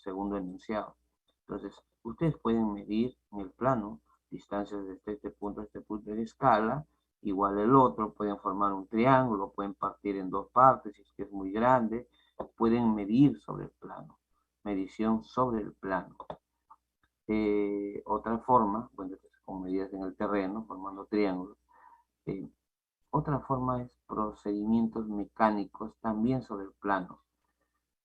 segundo enunciado. Entonces, ustedes pueden medir en el plano distancias desde este punto a este punto de escala, igual el otro, pueden formar un triángulo, pueden partir en dos partes si es que es muy grande, pueden medir sobre el plano, medición sobre el plano. Otra forma, bueno, con medidas en el terreno, formando triángulos. Otra forma es procedimientos mecánicos también sobre el plano.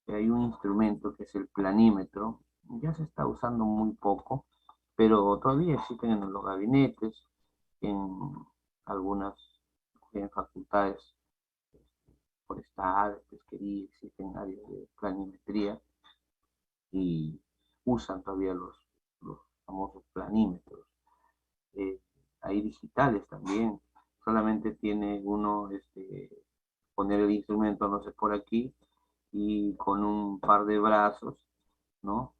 Hay un instrumento que es el planímetro, ya se está usando muy poco, pero todavía existen en los gabinetes, en algunas en facultades forestales, pesquería, existen áreas de planimetría y usan todavía los famosos planímetros. Eh, Hay digitales también, solamente tiene uno poner el instrumento, no sé, por aquí, y con un par de brazos, ¿no?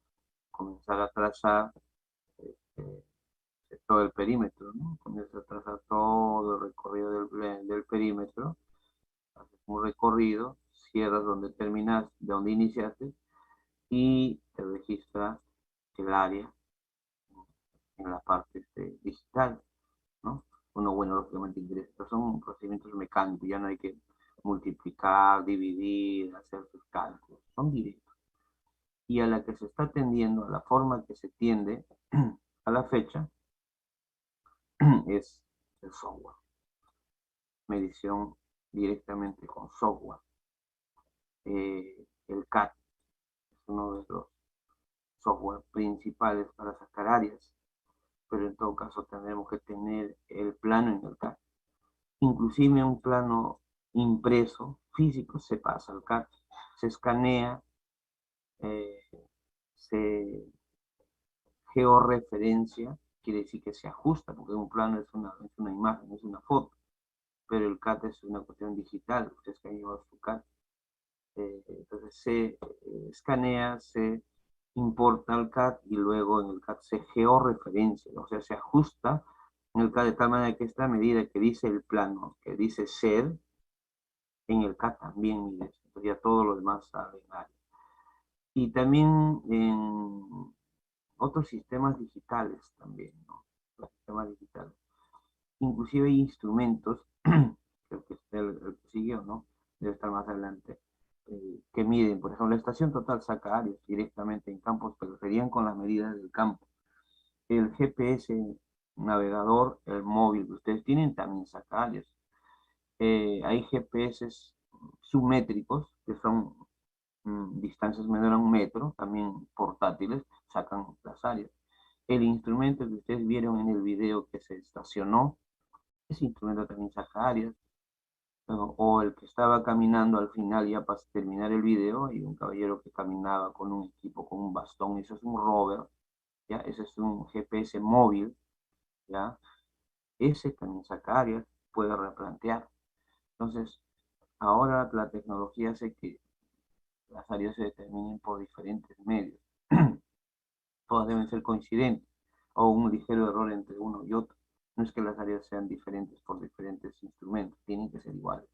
Comenzar a trazar este, todo el perímetro, ¿no? Comienza a trazar todo el recorrido del perímetro, haces un recorrido, cierras donde terminas, de donde iniciaste, y te registra el área en la parte digital, ¿no? Uno, bueno, lógicamente ingresa, pero son procedimientos mecánicos, ya no hay que multiplicar, dividir, hacer sus cálculos, son directos. Y a la que se está tendiendo, a la forma que se tiende a la fecha, es el software. Medición directamente con software. El CAD es uno de los software principales para sacar áreas, pero en todo caso tendremos que tener el plano en el CAD. Inclusive un plano impreso, físico, se pasa al CAD, se escanea, eh, se georreferencia, quiere decir que se ajusta, porque un plano es una imagen, es una foto, pero el CAD es una cuestión digital, ustedes que han llevado su CAD. Entonces se escanea, se importa al CAD y luego en el CAD se georreferencia, o sea, se ajusta en el CAD de tal manera que esta medida que dice el plano, que dice ser, en el CAD también mide eso. Entonces ya todo lo demás sale en área. Y también en otros sistemas digitales también, ¿no? Los sistemas digitales. Inclusive hay instrumentos, creo que es el que siguió, ¿no? Debe estar más adelante, que miden, por ejemplo, la estación total saca áreas directamente en campos, pero serían con las medidas del campo. El GPS navegador, el móvil que ustedes tienen, también saca áreas. Hay GPS submétricos, que son distancias menores a un metro, también portátiles, sacan las áreas. El instrumento que ustedes vieron en el video que se estacionó, ese instrumento también saca áreas. O el que estaba caminando al final ya para terminar el video, y un caballero que caminaba con un equipo, con un bastón, eso es un rover, ¿ya? Ese es un GPS móvil, ¿ya? Ese también saca áreas, puede replantear. Entonces, ahora la tecnología hace que las áreas se determinen por diferentes medios. Todas deben ser coincidentes, o un ligero error entre uno y otro. No es que las áreas sean diferentes por diferentes instrumentos, tienen que ser iguales.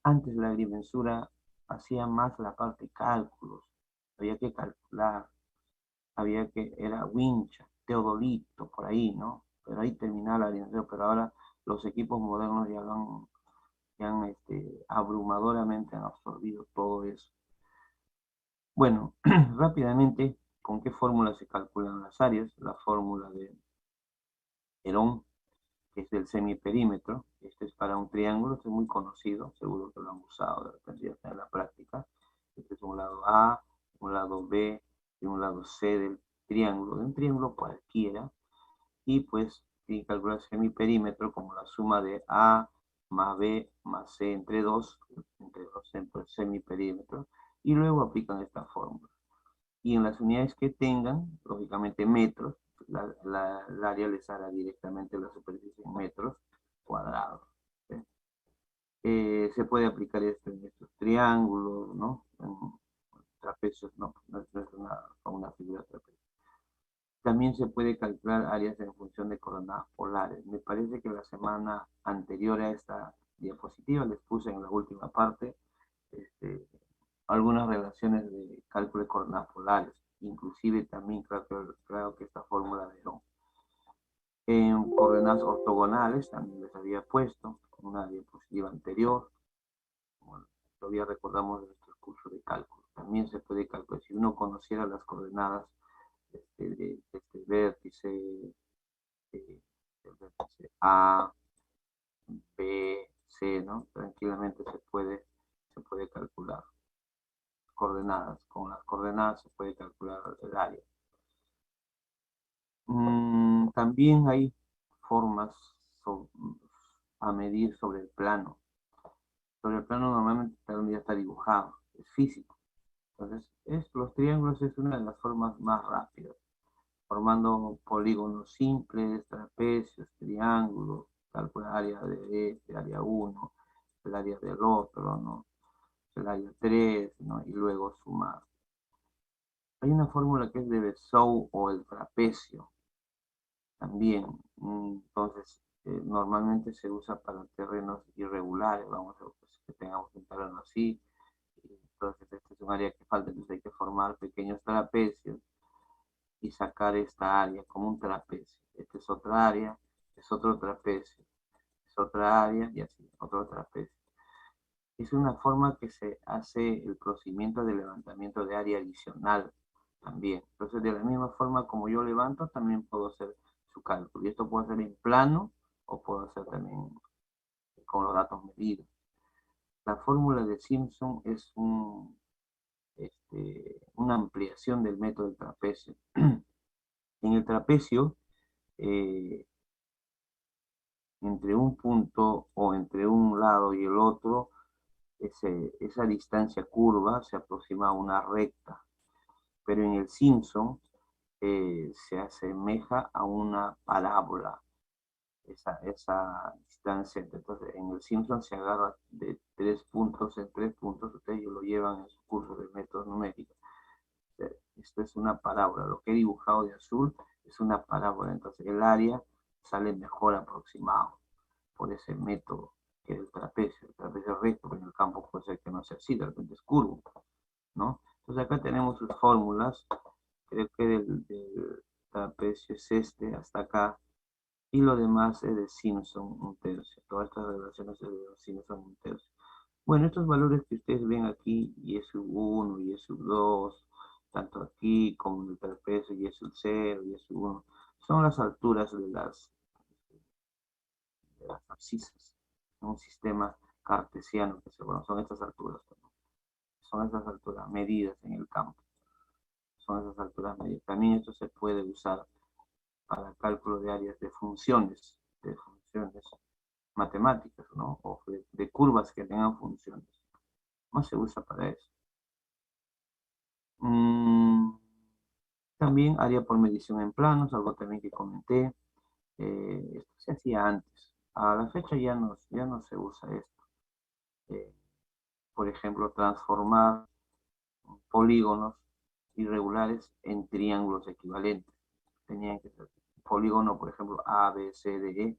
Antes la agrimensura hacía más la parte de cálculos, había que calcular, era wincha, teodolito, por ahí, ¿no? Pero ahí terminaba la agrimensura, pero ahora los equipos modernos ya han abrumadoramente han absorbido todo eso. Bueno, rápidamente, ¿con qué fórmula se calculan las áreas? La fórmula de Herón, que es del semiperímetro. Este es para un triángulo, este es muy conocido, seguro que lo han usado de repente ya está en la práctica. Este es un lado A, un lado B y un lado C del triángulo, de un triángulo cualquiera. Y pues tiene que calcular el semiperímetro como la suma de A más B más C entre 2 centros del semiperímetro. Y luego aplican esta fórmula. Y en las unidades que tengan, lógicamente metros, el área les hará directamente la superficie en metros cuadrados. ¿Sí? Se puede aplicar esto en estos triángulos, ¿no? En trapecios, no es una figura trapecio. También se puede calcular áreas en función de coordenadas polares. Me parece que la semana anterior a esta diapositiva les puse en la última parte algunas relaciones de cálculo de coordenadas polares. inclusive también claro que esta fórmula de Herón. En coordenadas ortogonales también les había puesto una diapositiva anterior. Bueno, todavía recordamos de nuestro curso de cálculo. También se puede calcular, si uno conociera las coordenadas de este vértice, el vértice A, B, C, ¿no? Tranquilamente se puede calcular coordenadas. Con las coordenadas se puede calcular el área. También hay formas a medir sobre el plano. Sobre el plano normalmente ya está dibujado, es físico. Entonces, los triángulos es una de las formas más rápidas, formando polígonos simples, trapecios, triángulos, calcular área de este, área 1, el área del otro, ¿no? El área 3, ¿no? Y luego sumar. Hay una fórmula que es de Bezout o el trapecio, también. Entonces, normalmente se usa para terrenos irregulares, vamos a ver que tengamos un terreno así. Entonces, este es un área que falta, entonces hay que formar pequeños trapecios y sacar esta área como un trapecio. Esta es otra área, es otro trapecio, es otra área y así, otro trapecio. Es una forma que se hace el procedimiento de levantamiento de área adicional también. Entonces, de la misma forma como yo levanto, también puedo hacer su cálculo. Y esto puedo hacer en plano o puedo hacer también con los datos medidos. La fórmula de Simpson es una ampliación del método del trapecio. En el trapecio, eh, entre un punto o entre un lado y el otro, esa distancia curva se aproxima a una recta, pero en el Simpson se asemeja a una parábola, esa distancia. Entonces, en el Simpson se agarra de 3 puntos en 3 puntos, ustedes lo llevan en su curso de métodos numéricos. Esto es una parábola, lo que he dibujado de azul es una parábola, entonces el área sale mejor aproximado por ese método que es el trapecio recto, pero en el campo puede ser que no sea así, de repente es curvo, ¿no? Entonces acá tenemos sus fórmulas, creo que del trapecio es este hasta acá, y lo demás es de Simpson, un tercio. Todas estas relaciones es de Simpson, un tercio. Bueno, estos valores que ustedes ven aquí, y es U1 y es U2, tanto aquí como en el trapecio, y es U0 y es U1, son las alturas de las abscisas. Un sistema cartesiano que se bueno, son estas alturas. Son estas alturas medidas en el campo. Son esas alturas medidas. También esto se puede usar para cálculo de áreas de funciones matemáticas, ¿no? O de curvas que tengan funciones. No se usa para eso. También área por medición en planos, algo también que comenté. Esto se hacía antes. A la fecha ya no se usa esto. Por ejemplo, transformar polígonos irregulares en triángulos equivalentes. Tenían que ser polígono, por ejemplo, A, B, C, D, E.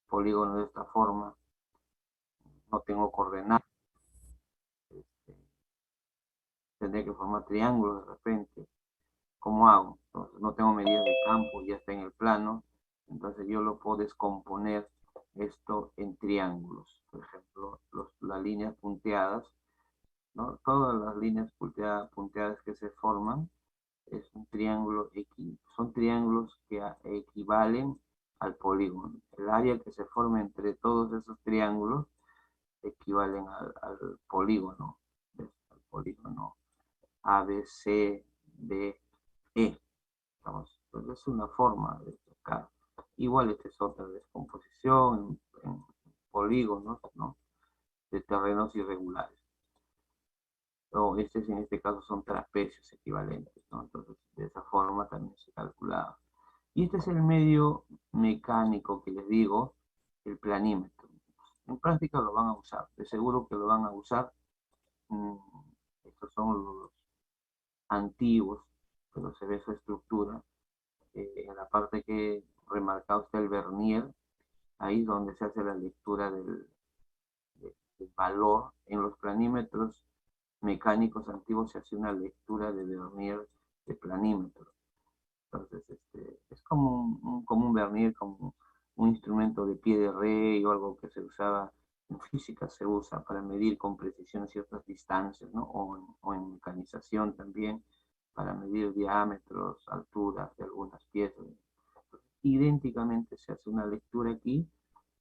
Polígono de esta forma. No tengo coordenadas. Tendría que formar triángulos de repente. ¿Cómo hago? Entonces, no tengo medidas de campo, ya está en el plano. Entonces yo lo puedo descomponer esto en triángulos. Por ejemplo, las líneas punteadas, ¿no? Todas las líneas punteadas que se forman es un triángulo son triángulos que equivalen al polígono. El área que se forma entre todos esos triángulos equivalen al polígono. Al polígono A, B, C, D, E. Entonces es una forma de tocar. Igual esta es otra descomposición en polígonos, ¿no? De terrenos irregulares. O en este caso son trapecios equivalentes, ¿no? Entonces de esa forma también se calculaba. Y este es el medio mecánico que les digo, el planímetro. En práctica lo van a usar, de seguro que lo van a usar. Estos son los antiguos, pero se ve su estructura. En la parte que remarca usted el vernier, ahí es donde se hace la lectura del valor. En los planímetros mecánicos antiguos se hace una lectura de vernier planímetro. Entonces, es como como un vernier, como un instrumento de pie de rey o algo que se usaba en física, se usa para medir con precisión ciertas distancias, ¿no? O en mecanización también, para medir diámetros, alturas de algunas piezas. Idénticamente se hace una lectura aquí,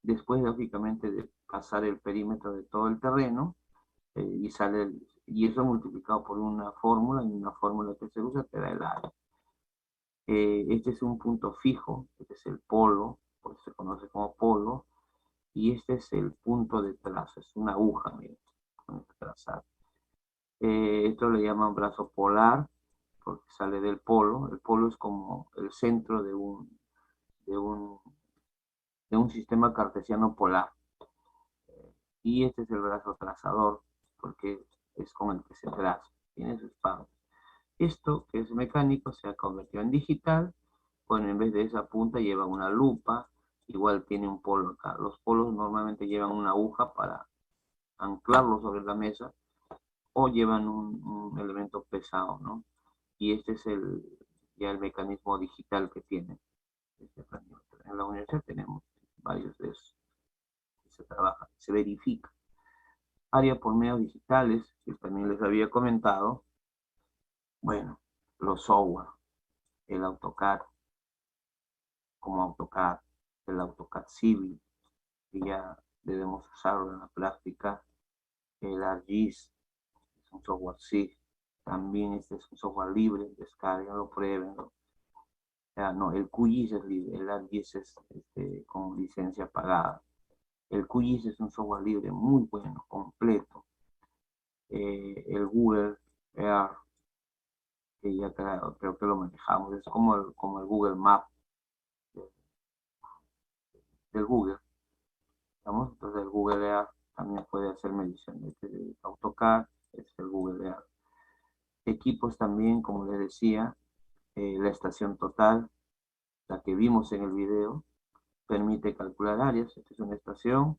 después lógicamente de pasar el perímetro de todo el terreno, y eso multiplicado por una fórmula, y una fórmula que se usa te da el área. Este es un punto fijo, este es el polo, por eso se conoce como polo, y este es el punto de trazo, es una aguja, miren, con este trazado. Esto le llaman brazo polar, porque sale del polo. El polo es como el centro de un, de un sistema cartesiano polar. Y este es el brazo trazador, porque es con el que se traza, tiene sus partes. Esto, que es mecánico, se ha convertido en digital. Bueno, en vez de esa punta lleva una lupa, igual tiene un polo acá. Los polos normalmente llevan una aguja para anclarlo sobre la mesa, o llevan un elemento pesado, ¿no? Y este es ya el mecanismo digital que tiene este planímetro. En la universidad tenemos varios de esos que se trabaja, se verifica. Área por medios digitales, que también les había comentado. Bueno, los software, el AutoCAD, como AutoCAD, el AutoCAD Civil, que ya debemos usarlo en la práctica, el ArcGIS, es un software SIG, también este es un software libre, descárguenlo, pruébenlo. No, el QGIS es libre, el ArcGIS es con licencia pagada. El QGIS es un software libre muy bueno, completo. El Google Earth, que ya creo que lo manejamos, es como el Google Map del Google, ¿estamos? Entonces el Google Earth también puede hacer mediciones de AutoCAD, es el Google Earth. Equipos también, como les decía, la estación total, la que vimos en el video, permite calcular áreas. Esta es una estación,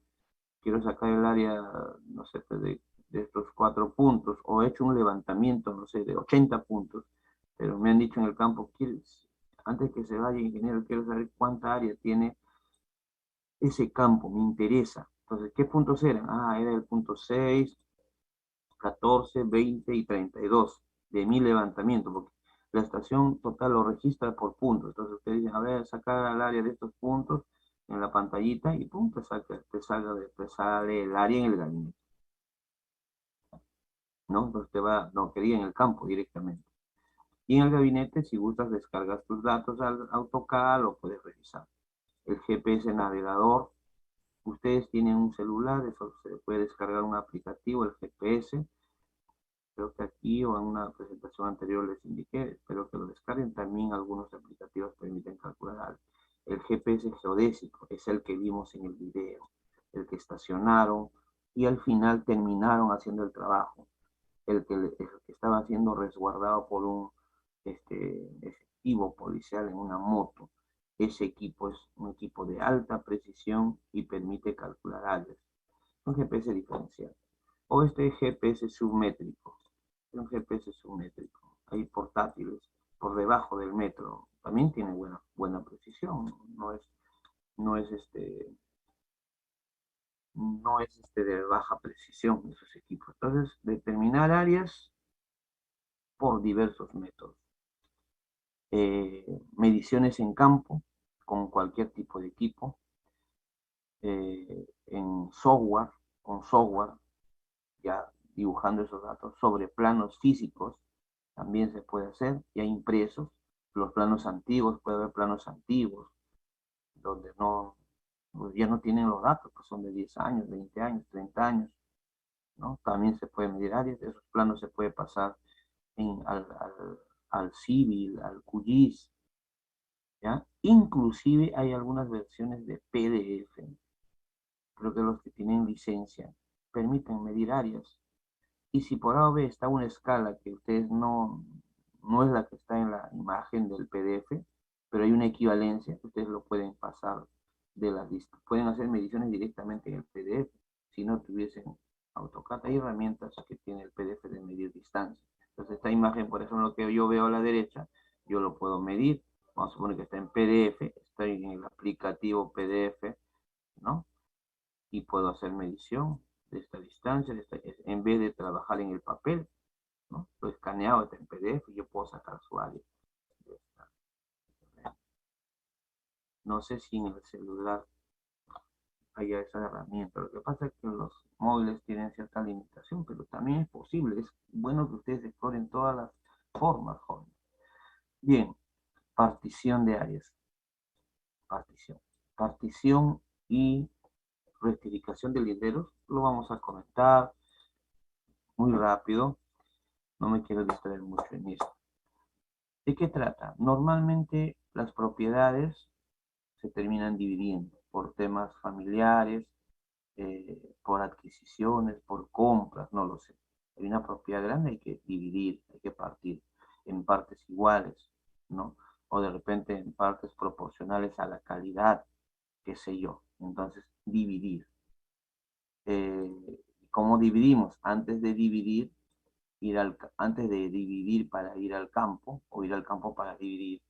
quiero sacar el área, no sé, pues, de estos 4 puntos, o he hecho un levantamiento, no sé, de 80 puntos, pero me han dicho en el campo, antes que se vaya, ingeniero, quiero saber cuánta área tiene ese campo, me interesa. Entonces, ¿qué puntos eran? Era el punto 6, 14, 20 y 32 de mi levantamiento, porque la estación total lo registra por puntos. Entonces, ustedes dicen, a ver, sacar al área de estos puntos en la pantallita y pum, te sale el área en el gabinete. ¿No? Entonces no, quería en el campo directamente. Y en el gabinete, si gustas, descargas tus datos al AutoCAD, lo puedes revisar. El GPS navegador, ustedes tienen un celular, eso se puede descargar un aplicativo, el GPS. Creo que aquí o en una presentación anterior les indiqué, espero que lo descarguen. También algunos aplicativos permiten calcular el GPS geodésico, es el que vimos en el video, el que estacionaron y al final terminaron haciendo el trabajo, el que estaba siendo resguardado por un efectivo policial en una moto. Ese equipo es un equipo de alta precisión y permite calcular áreas. Un GPS diferencial. O este GPS submétrico. Un GPS submétrico. Hay portátiles por debajo del metro. También tiene buena precisión. No es de baja precisión esos equipos. Entonces, determinar áreas por diversos métodos. Mediciones en campo con cualquier tipo de equipo. En software, con software, ya dibujando esos datos sobre planos físicos, también se puede hacer, ya impresos. Los planos antiguos, puede haber planos antiguos, donde pues ya no tienen los datos, que son de 10 años, 20 años, 30 años, ¿no? También se puede medir áreas, esos planos se puede pasar al Civil, al QGIS, ¿ya? Inclusive hay algunas versiones de PDF, creo que los que tienen licencia permiten medir áreas. Y si por A o B está una escala que ustedes no es la que está en la imagen del PDF, pero hay una equivalencia, ustedes lo pueden pasar de las listas. Pueden hacer mediciones directamente en el PDF. Si no tuviesen AutoCAD, hay herramientas que tiene el PDF de medir distancia. Entonces esta imagen, por ejemplo, que yo veo a la derecha, yo lo puedo medir. Vamos a suponer que está en PDF, estoy en el aplicativo PDF, ¿no? Y puedo hacer medición de esta distancia, en vez de trabajar en el papel, ¿no? Lo escaneado está en PDF y yo puedo sacar su área. No sé si en el celular haya esa herramienta. Lo que pasa es que los móviles tienen cierta limitación, pero también es posible. Es bueno que ustedes exploren todas las formas, jóvenes. Bien, partición de áreas. Partición. Partición y rectificación de linderos. Lo vamos a comentar muy rápido. No me quiero distraer mucho en esto. ¿De qué trata? Normalmente las propiedades se terminan dividiendo por temas familiares, por adquisiciones, por compras, no lo sé. Hay una propiedad grande, hay que dividir, hay que partir en partes iguales, ¿no? O de repente en partes proporcionales a la calidad, qué sé yo. Entonces, dividir. ¿Cómo dividimos? Antes de dividir para ir al campo, o ir al campo para dividir,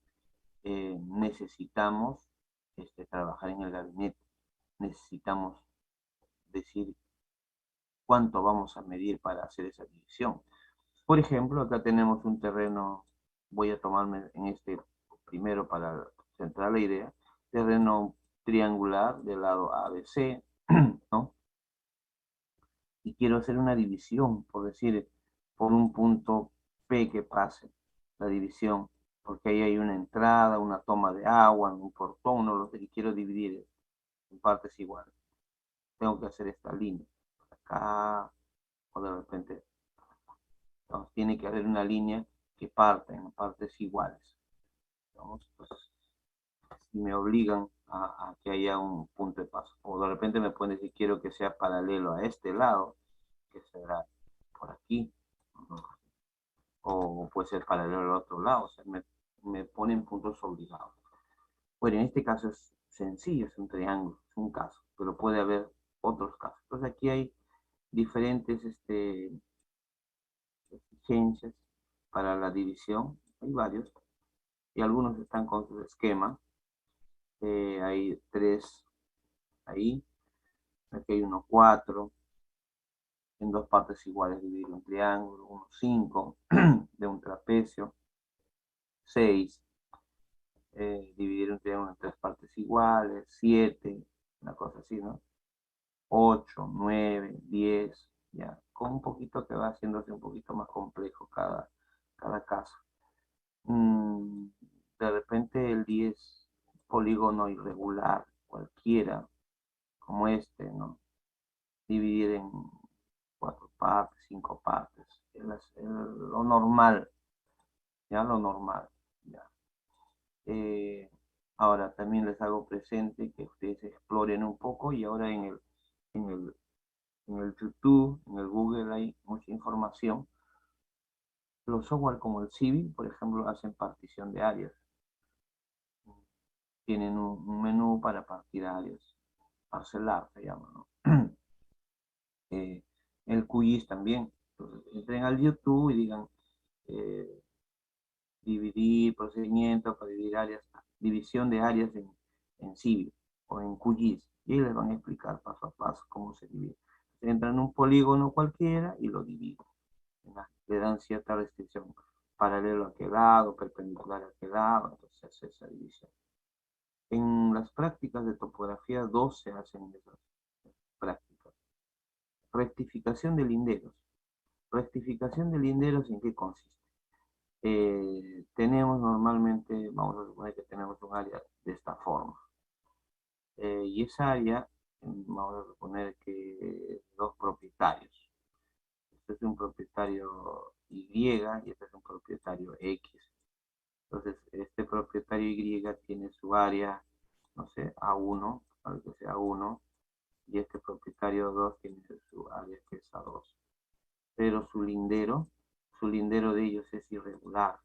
necesitamos trabajar en el gabinete. Necesitamos decir cuánto vamos a medir para hacer esa división. Por ejemplo, acá tenemos un terreno, voy a tomarme en este primero para centrar la idea, terreno triangular del lado ABC, ¿no? Y quiero hacer una división, por decir, por un punto P que pase la división, porque ahí hay una entrada, una toma de agua, un portón, no lo sé, y quiero dividir en partes iguales. Tengo que hacer esta línea, acá, o de repente, entonces, tiene que haber una línea que parta en partes iguales. Entonces, si me obligan a que haya un punto de paso, o de repente me pueden decir, quiero que sea paralelo a este lado, que será por aquí, o puede ser paralelo al otro lado, o sea, me ponen puntos obligados. Bueno, en este caso es sencillo, es un triángulo, es un caso, pero puede haber otros casos. Entonces aquí hay diferentes exigencias para la división, hay varios, y algunos están con su esquema. Hay 3 ahí, aquí hay uno 4, en dos partes iguales dividir un triángulo, uno 5 de un trapecio, 6, dividir un triángulo en 3 partes iguales, 7, una cosa así, ¿no? 8, 9, 10, ya, con un poquito que va haciéndose un poquito más complejo cada caso. De repente el 10, polígono irregular, cualquiera, como este, ¿no? Dividir en 4 partes, 5 partes, lo normal, ya lo normal, ya. Ahora también les hago presente que ustedes exploren un poco y ahora en el, en el YouTube, en el Google hay mucha información. Los software como el Civil, por ejemplo, hacen partición de áreas. Tienen un menú para partir áreas, parcelar se llama, ¿no? El QGIS también. Entonces, entren al YouTube y digan eh, dividir procedimientos para dividir áreas, división de áreas en Civil o en QGIS. Y ahí les van a explicar paso a paso cómo se divide. Entran en un polígono cualquiera y lo dividen. Le dan cierta restricción. Paralelo a qué lado, perpendicular a qué lado, entonces se hace esa división. En las prácticas de topografía 2 se hacen esas prácticas. Rectificación de linderos. Rectificación de linderos, ¿en qué consiste? Tenemos normalmente, vamos a suponer que tenemos un área de esta forma. Y esa área, vamos a suponer que dos propietarios. Este es un propietario Y y este es un propietario X. Entonces, este propietario Y tiene su área, no sé, A1, para que sea 1, y este propietario 2 tiene su área que es A2. Pero su lindero de ellos es irregular.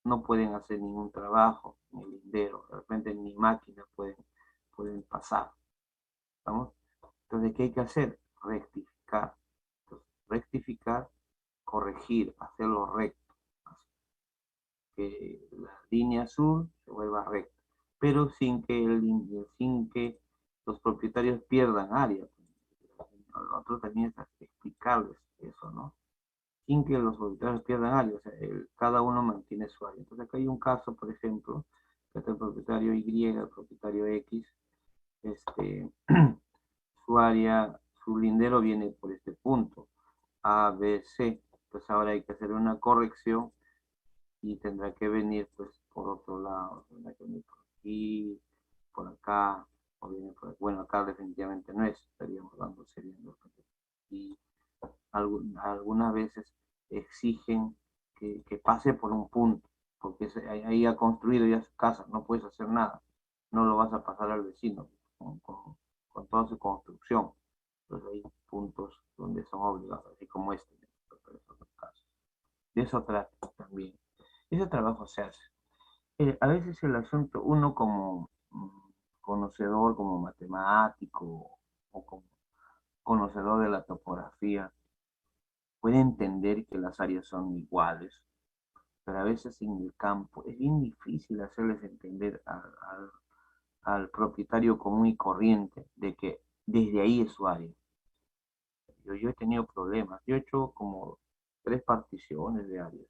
No pueden hacer ningún trabajo en el lindero. De repente ni máquinas pueden pasar. ¿Estamos? Entonces, ¿qué hay que hacer? Rectificar. Entonces, rectificar, corregir, hacerlo recto. que la línea azul se vuelva recta, pero sin que los propietarios pierdan área. Lo otro también es explicarles eso, ¿no? Sin que los propietarios pierdan área, o sea, cada uno mantiene su área. Entonces acá hay un caso, por ejemplo, que es el propietario Y, el propietario X, este, su área, su lindero viene por este punto, A, B, C. Pues ahora hay que hacer una corrección y tendrá que venir pues por otro lado, tendrá que venir por aquí, por acá, o viene por aquí. Bueno, acá definitivamente no es, estaríamos dando sería y algunas veces exigen que pase por un punto, porque ahí ha construido ya su casa, no puedes hacer nada, no lo vas a pasar al vecino con toda su construcción. Entonces hay puntos donde son obligados, así como este, pero es otro caso. De eso trata también. Ese trabajo se hace. A veces el asunto, uno como conocedor, como matemático o como conocedor de la topografía, puede entender que las áreas son iguales, pero a veces en el campo es bien difícil hacerles entender al propietario común y corriente de que desde ahí es su área. Yo he tenido problemas, yo he hecho como 3 particiones de áreas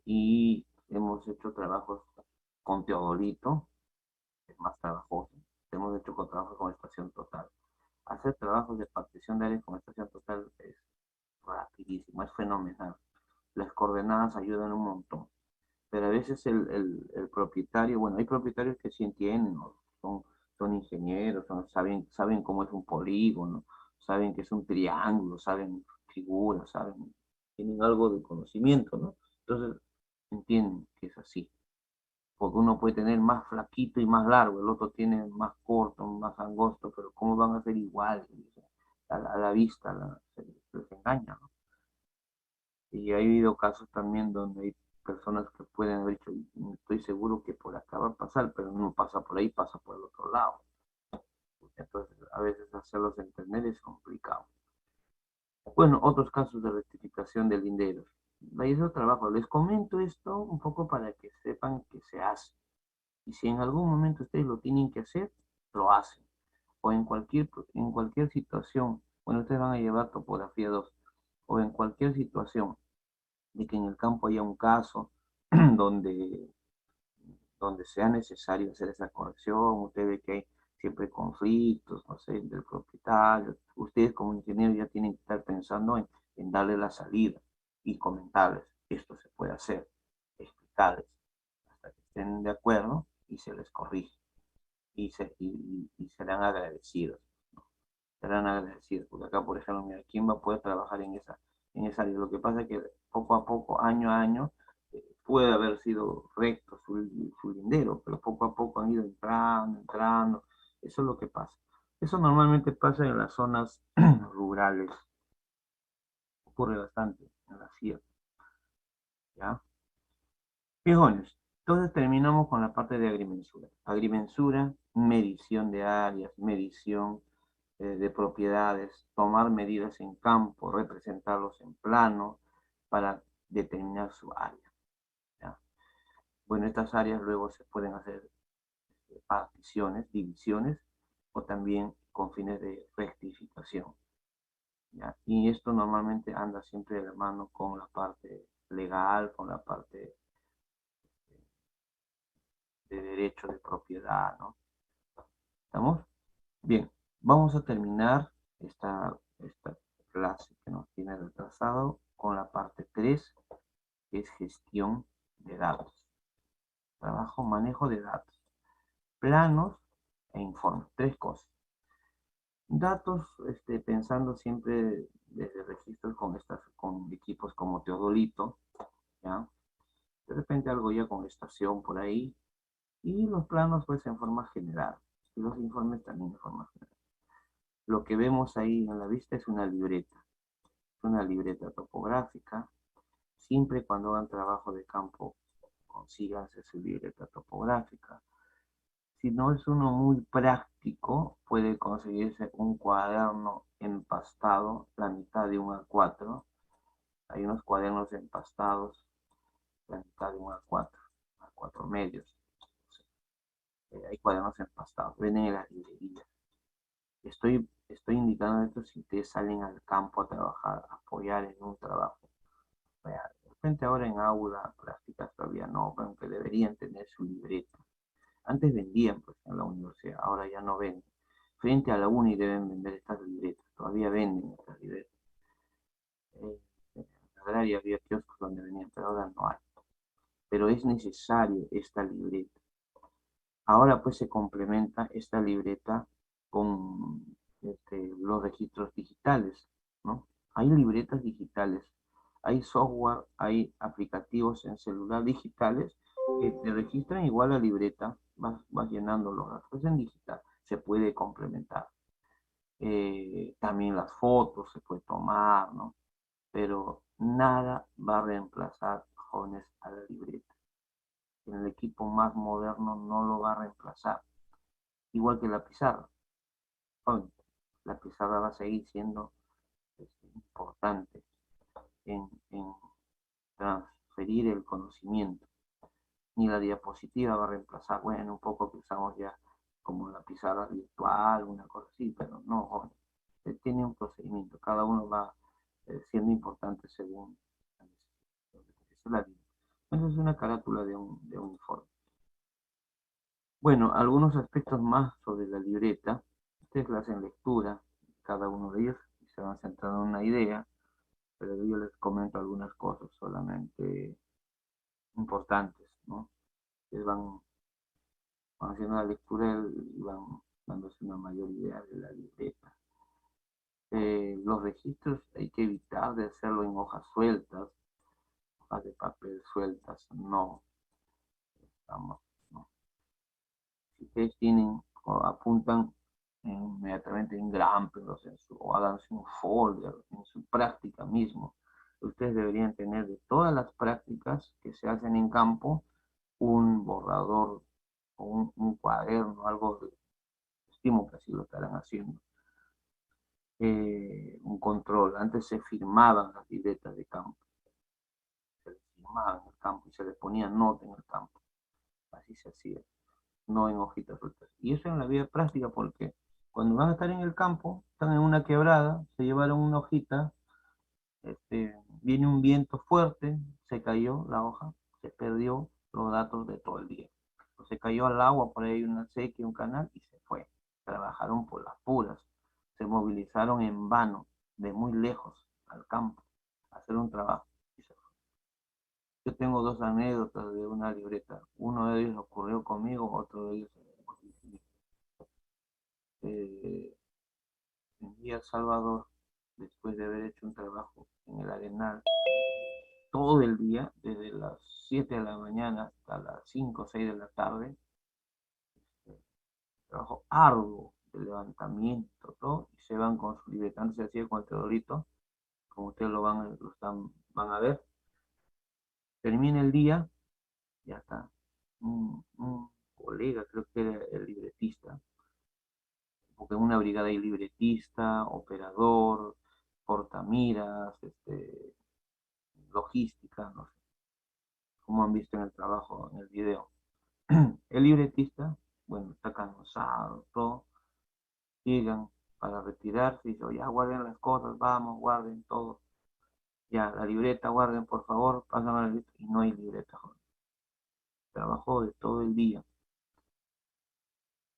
y hemos hecho trabajos con teodolito, es más trabajoso, hemos hecho con trabajos con estación total. Hacer trabajos de partición de áreas con estación total es rapidísimo, es fenomenal. Las coordenadas ayudan un montón, pero a veces el propietario, bueno, hay propietarios que sí entienden, ¿no? Son ingenieros, saben cómo es un polígono, saben que es un triángulo, saben figuras, tienen algo de conocimiento, ¿no? Entonces entienden que es así, porque uno puede tener más flaquito y más largo, el otro tiene más corto, más angosto, pero ¿cómo van a ser iguales? A la vista se les engaña, ¿no? Y ha habido casos también donde hay personas que pueden haber dicho, estoy seguro que por acá va a pasar, pero no pasa por ahí, pasa por el otro lado. Entonces, a veces hacerlos entender es complicado. Bueno, otros casos de rectificación de linderos. Ahí es el trabajo. Les comento esto un poco para que sepan que se hace. Y si en algún momento ustedes lo tienen que hacer, lo hacen. O en cualquier situación, bueno, ustedes van a llevar topografía 2 o en cualquier situación de que en el campo haya un caso donde, donde sea necesario hacer esa corrección, usted ve que hay siempre conflictos, no sé, del propietario, ustedes como ingenieros ya tienen que estar pensando en darle la salida y comentarles, esto se puede hacer, explicarles, hasta que estén de acuerdo y se les corrige y serán agradecidos, ¿no? Serán agradecidos, porque acá, por ejemplo, mira, ¿quién va a poder trabajar en esa área? Lo que pasa es que poco a poco, año a año, puede haber sido recto su lindero, pero poco a poco han ido entrando, eso es lo que pasa. Eso normalmente pasa en las zonas rurales, ocurre bastante en la sierra, ¿ya? Fijones, entonces terminamos con la parte de agrimensura. Agrimensura, medición de áreas, medición de propiedades, tomar medidas en campo, representarlos en plano para determinar su área, ¿ya? Bueno, estas áreas luego se pueden hacer particiones, divisiones o también con fines de rectificación, ¿ya? Y esto normalmente anda siempre de la mano con la parte legal, con la parte de derecho de propiedad, ¿no? ¿Estamos? Bien, vamos a terminar esta clase que nos tiene retrasado con la parte 3 que es gestión de datos. Trabajo, manejo de datos, planos e informes. 3 cosas. Datos, pensando siempre desde registros con equipos como Teodolito, ¿ya? De repente algo ya con estación por ahí. Y los planos, pues, en forma general. Y los informes también en forma general. Lo que vemos ahí en la vista es una libreta topográfica. Siempre cuando hagan trabajo de campo, consíganse su libreta topográfica. Si no es uno muy práctico, puede conseguirse un cuaderno empastado, la mitad de un A4. Hay unos cuadernos empastados la mitad de un A4 medios. Hay cuadernos empastados, venden en las librerías. Estoy indicando esto si ustedes salen al campo a trabajar, a apoyar en un trabajo real. De repente ahora en aula, prácticas todavía no, aunque deberían tener su libreta. Antes vendían pues en la universidad, ahora ya no venden. Frente a la uni deben vender estas libretas, todavía venden estas libretas. En la agraria había kioscos donde venían, pero ahora no hay. Pero es necesario esta libreta. Ahora pues se complementa esta libreta con los registros digitales, ¿no? Hay libretas digitales, hay software, hay aplicativos en celular digitales que te registran igual la libreta, vas llenando los datos en digital, se puede complementar. También las fotos se puede tomar, ¿no? Pero nada va a reemplazar, jóvenes, a la libreta. En el equipo más moderno no lo va a reemplazar. Igual que la pizarra. Jóvenes, la pizarra va a seguir siendo importante en transferir el conocimiento. Ni la diapositiva va a reemplazar, bueno, un poco que usamos ya como la pizarra virtual, una cosa así, pero no, jóvenes. Tiene un procedimiento, cada uno va siendo importante según la necesidad. Esa es una carátula de un informe. Bueno, algunos aspectos más sobre la libreta. Ustedes la hacen lectura, cada uno de ellos, y se van centrando en una idea, pero yo les comento algunas cosas solamente importantes, ¿no? Ustedes van haciendo la lectura y van dándose una mayor idea de la libreta. Los registros hay que evitar de hacerlo en hojas sueltas, hojas de papel sueltas, no, estamos, no. Si ustedes tienen o apuntan inmediatamente en grámpelos o háganse un folder en su práctica mismo. Ustedes deberían tener de todas las prácticas que se hacen en campo un borrador o un cuaderno, algo de estimo que así lo estarán haciendo. Un control. Antes se firmaban las libretas de campo, se les firmaba en el campo y se les ponía nota en el campo. Así se hacía, no en hojitas sueltas. Y eso en la vida práctica porque cuando van a estar en el campo, están en una quebrada, se llevaron una hojita, viene un viento fuerte, se cayó la hoja, se perdió los datos de todo el día. O se cayó al agua, por ahí una sequía, un canal y se fue. Trabajaron por las puras, se movilizaron en vano, de muy lejos al campo, a hacer un trabajo. Yo tengo dos anécdotas de una libreta. Uno de ellos ocurrió conmigo, otro de ellos eh, en Villa Salvador, después de haber hecho un trabajo en el Arenal, todo el día, desde las 7 de la mañana hasta las 5 o 6 de la tarde, trabajo arduo de levantamiento, todo, y se van con su libreta. Antes se hacía con el teodorito, como ustedes van a ver. Termina el día, ya está. Un colega, creo que era el libretista, porque en una brigada hay libretista, operador, portamiras, logística, no sé, como han visto en el trabajo, en el video. El libretista, bueno, está cansado, todo, llegan para retirarse y dicen, ya guarden las cosas, vamos, guarden todo. Ya, la libreta, guarden, por favor, pasan a la libreta. Y no hay libreta, joder. Trabajó de todo el día.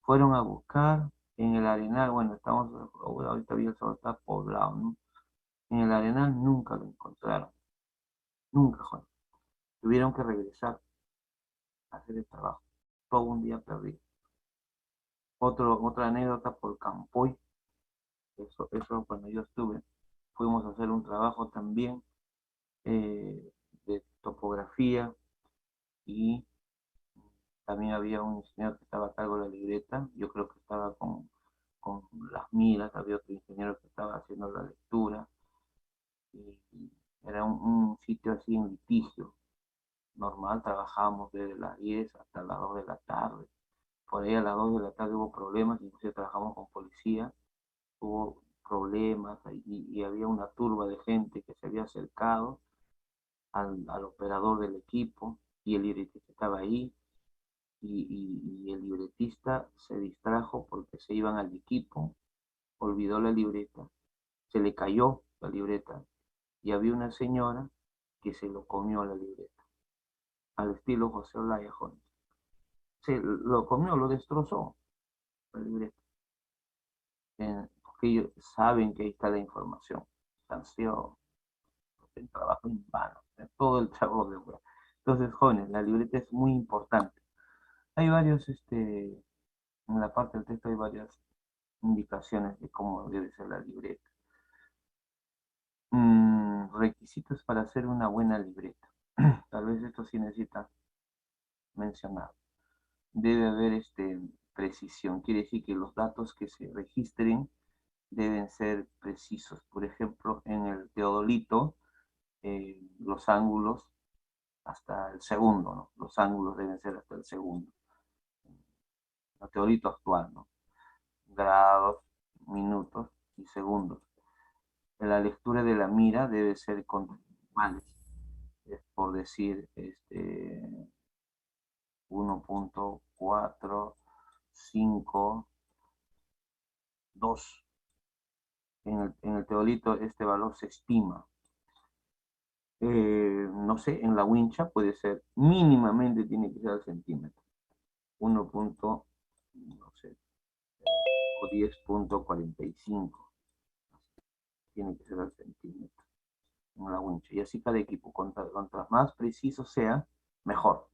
Fueron a buscar en el Arenal, bueno, ahorita Villa Salvador está poblado, ¿no? En el Arenal nunca lo encontraron, nunca, joder. Tuvieron que regresar a hacer el trabajo, todo un día perdido. Otra anécdota por Campoy, eso cuando yo estuve, fuimos a hacer un trabajo también de topografía y también había un ingeniero que estaba a cargo de la libreta, yo creo que estaba con las miras, había otro ingeniero que estaba haciendo la lectura y era un sitio así en litigio. Normal, trabajábamos desde las 10 hasta las 2 de la tarde. Por ahí a las 2 de la tarde hubo problemas, incluso trabajamos con policía, hubo problemas y había una turba de gente que se había acercado al operador del equipo, y el libretista estaba ahí, y el libretista se distrajo porque se iban al equipo, olvidó la libreta, se le cayó la libreta, y había una señora que se lo comió la libreta, al estilo José Olaya Jones. Se lo comió, lo destrozó la libreta, porque ellos saben que ahí está la información. Han sido el trabajo en vano, todo el trabajo de web. Entonces, jóvenes, la libreta es muy importante. Hay varios, en la parte del texto hay varias indicaciones de cómo debe ser la libreta. Requisitos para hacer una buena libreta. Tal vez esto sí necesita mencionar. Debe haber precisión, quiere decir que los datos que se registren deben ser precisos. Por ejemplo, en el teodolito, los ángulos hasta el segundo, ¿no? Los ángulos deben ser hasta el segundo. El teodolito actual, ¿no? Grados, minutos y segundos. La lectura de la mira debe ser con decimales, por decir 1.452. En el teodolito este valor se estima. No sé, en la wincha puede ser, mínimamente tiene que ser al centímetro. 1. No sé, o 10.45. Tiene que ser al centímetro en la wincha. Y así cada equipo, cuanto más preciso sea, mejor.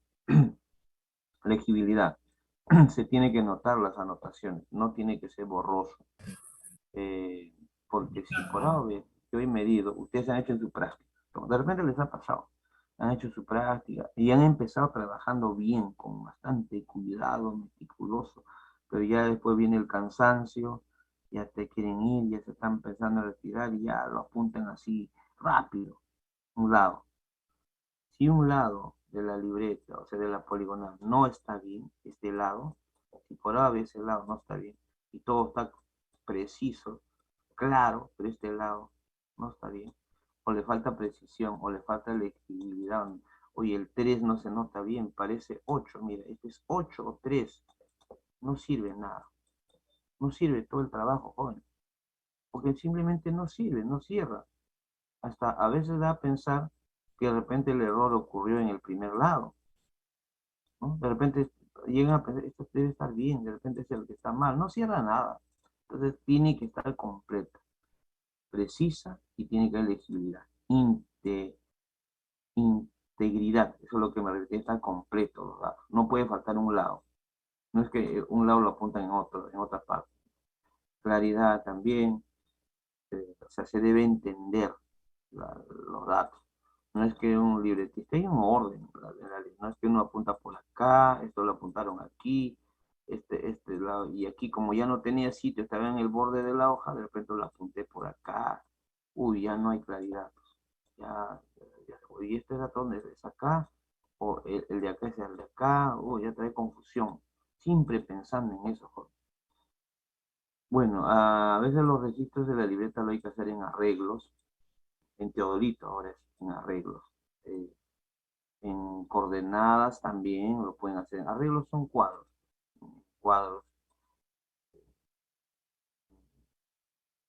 Legibilidad. Se tiene que notar las anotaciones, no tiene que ser borroso. Porque si por algo que hoy medido, ustedes han hecho en su práctica, de repente les ha pasado, han hecho su práctica y han empezado trabajando bien, con bastante cuidado, meticuloso, pero ya después viene el cansancio, ya te quieren ir, ya se están pensando a retirar y ya lo apuntan así rápido, un lado. Si un lado de la libreta, o sea, de la poligonal, no está bien, este lado, si por A ese lado no está bien, y todo está preciso, claro, pero este lado no está bien, o le falta precisión, o le falta legibilidad, oye, el 3 no se nota bien, parece 8, mira, este es 8 o 3, no sirve nada, no sirve todo el trabajo, joven, porque simplemente no sirve, no cierra. Hasta a veces da a pensar que de repente el error ocurrió en el primer lado, ¿no? De repente llegan a pensar, esto debe estar bien, de repente es el que está mal, no cierra nada. Entonces tiene que estar completa, precisa y tiene que haber legibilidad. Integridad, eso es lo que me refiero, está completo los datos. No puede faltar un lado. No es que un lado lo apuntan en otra parte. Claridad también, o sea, se debe entender los datos. No es que un libretista, hay un orden, no es que uno apunta por acá, esto lo apuntaron aquí, este lado, y aquí como ya no tenía sitio, estaba en el borde de la hoja, de repente lo apunté por acá, uy, ya no hay claridad, ya, y este dato dónde es acá, o el de acá es el de acá, uy, ya trae confusión, siempre pensando en eso, Jorge. Bueno, a veces los registros de la libreta lo hay que hacer en arreglos, en teodolito ahora es en arreglos. Eh, en coordenadas también lo pueden hacer. Arreglos son cuadros, cuadros,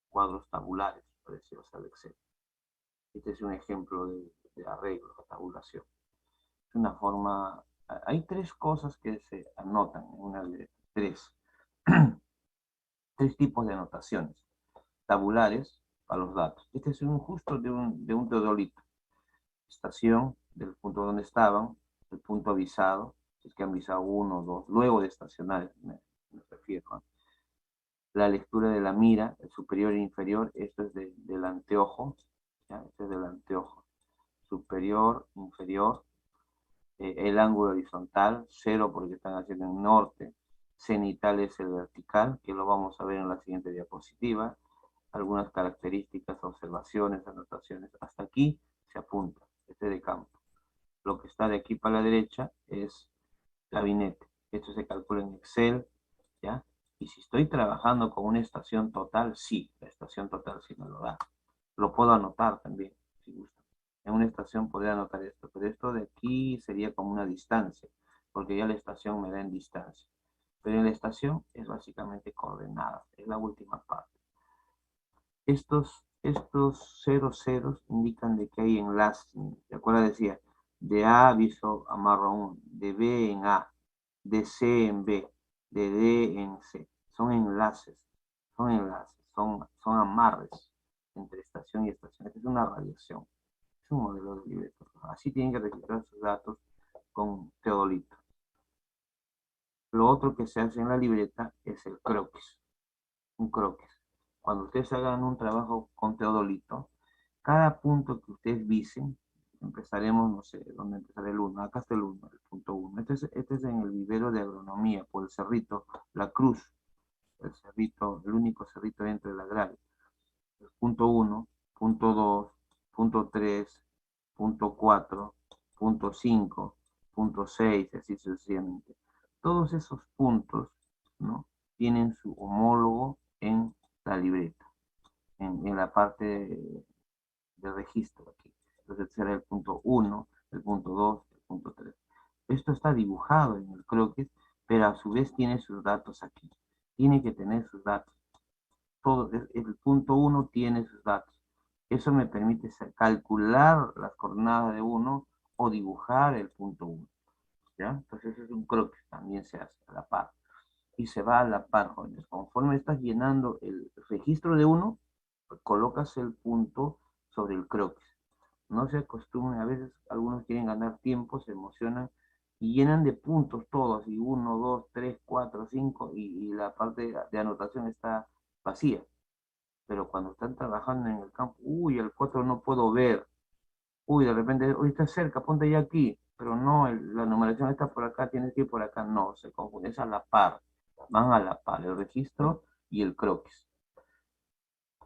cuadros tabulares, por decirlo así, al Excel. Este es un ejemplo de arreglo, de tabulación. Es una forma, hay tres cosas que se anotan en una libreta, tres tipos de anotaciones. Tabulares para los datos. Este es un justo de un teodolito. Estación del punto donde estaban, el punto avisado, si es que han avisado uno o dos, luego de estacionar, me refiero. ¿No? La lectura de la mira, el superior e inferior, esto es del anteojo, ¿ya? Este es del anteojo, superior, inferior, el ángulo horizontal, cero porque están haciendo en norte, cenital es el vertical, que lo vamos a ver en la siguiente diapositiva, algunas características, observaciones, anotaciones, hasta aquí se apunta, este de campo. Lo que está de aquí para la derecha es gabinete. Esto se calcula en Excel, ¿ya? Y si estoy trabajando con una estación total, sí, la estación total sí me lo da. Lo puedo anotar también, si gusta. En una estación podría anotar esto, pero esto de aquí sería como una distancia, porque ya la estación me da en distancia. Pero en la estación es básicamente coordenadas, es la última parte. Estos ceros indican de que hay enlaces. ¿De acuerdo? Decía, de A aviso a marrón, de B en A, de C en B, de D en C. Son enlaces, son amarres entre estación y estación. Esta es una radiación, es un modelo de libreto. Así tienen que registrar sus datos con teodolito. Lo otro que se hace en la libreta es el croquis, un croquis. Cuando ustedes hagan un trabajo con teodolito, cada punto que ustedes dicen, empezaremos, no sé, ¿dónde empezará el 1? Acá está el 1, el punto 1. Este es en el vivero de agronomía, por el cerrito, la cruz, el cerrito, el único cerrito dentro del agrario. El punto 1, punto 2, punto 3, punto 4, punto 5, punto 6, así sucesivamente. Todos esos puntos, ¿no?, tienen su homólogo en la libreta, en la parte de registro aquí. Entonces será el punto 1, el punto 2, el punto 3. Esto está dibujado en el croquis, pero a su vez tiene sus datos aquí. Tiene que tener sus datos. Todo, el punto 1 tiene sus datos. Eso me permite calcular las coordenadas de 1 o dibujar el punto 1. ¿Ya? Entonces es un croquis, también se hace a la par. Y se va a la par, jóvenes. Conforme estás llenando el registro de 1, colocas el punto sobre el croquis. No se acostumbren, a veces algunos quieren ganar tiempo, se emocionan y llenan de puntos todos, y 1, 2, 3, 4, 5, y la parte de anotación está vacía. Pero cuando están trabajando en el campo, uy, el 4 no puedo ver, uy, de repente, uy, está cerca, ponte ya aquí, pero no, la numeración está por acá, tienes que ir por acá, no, se confunde, es a la par, van a la par, el registro y el croquis.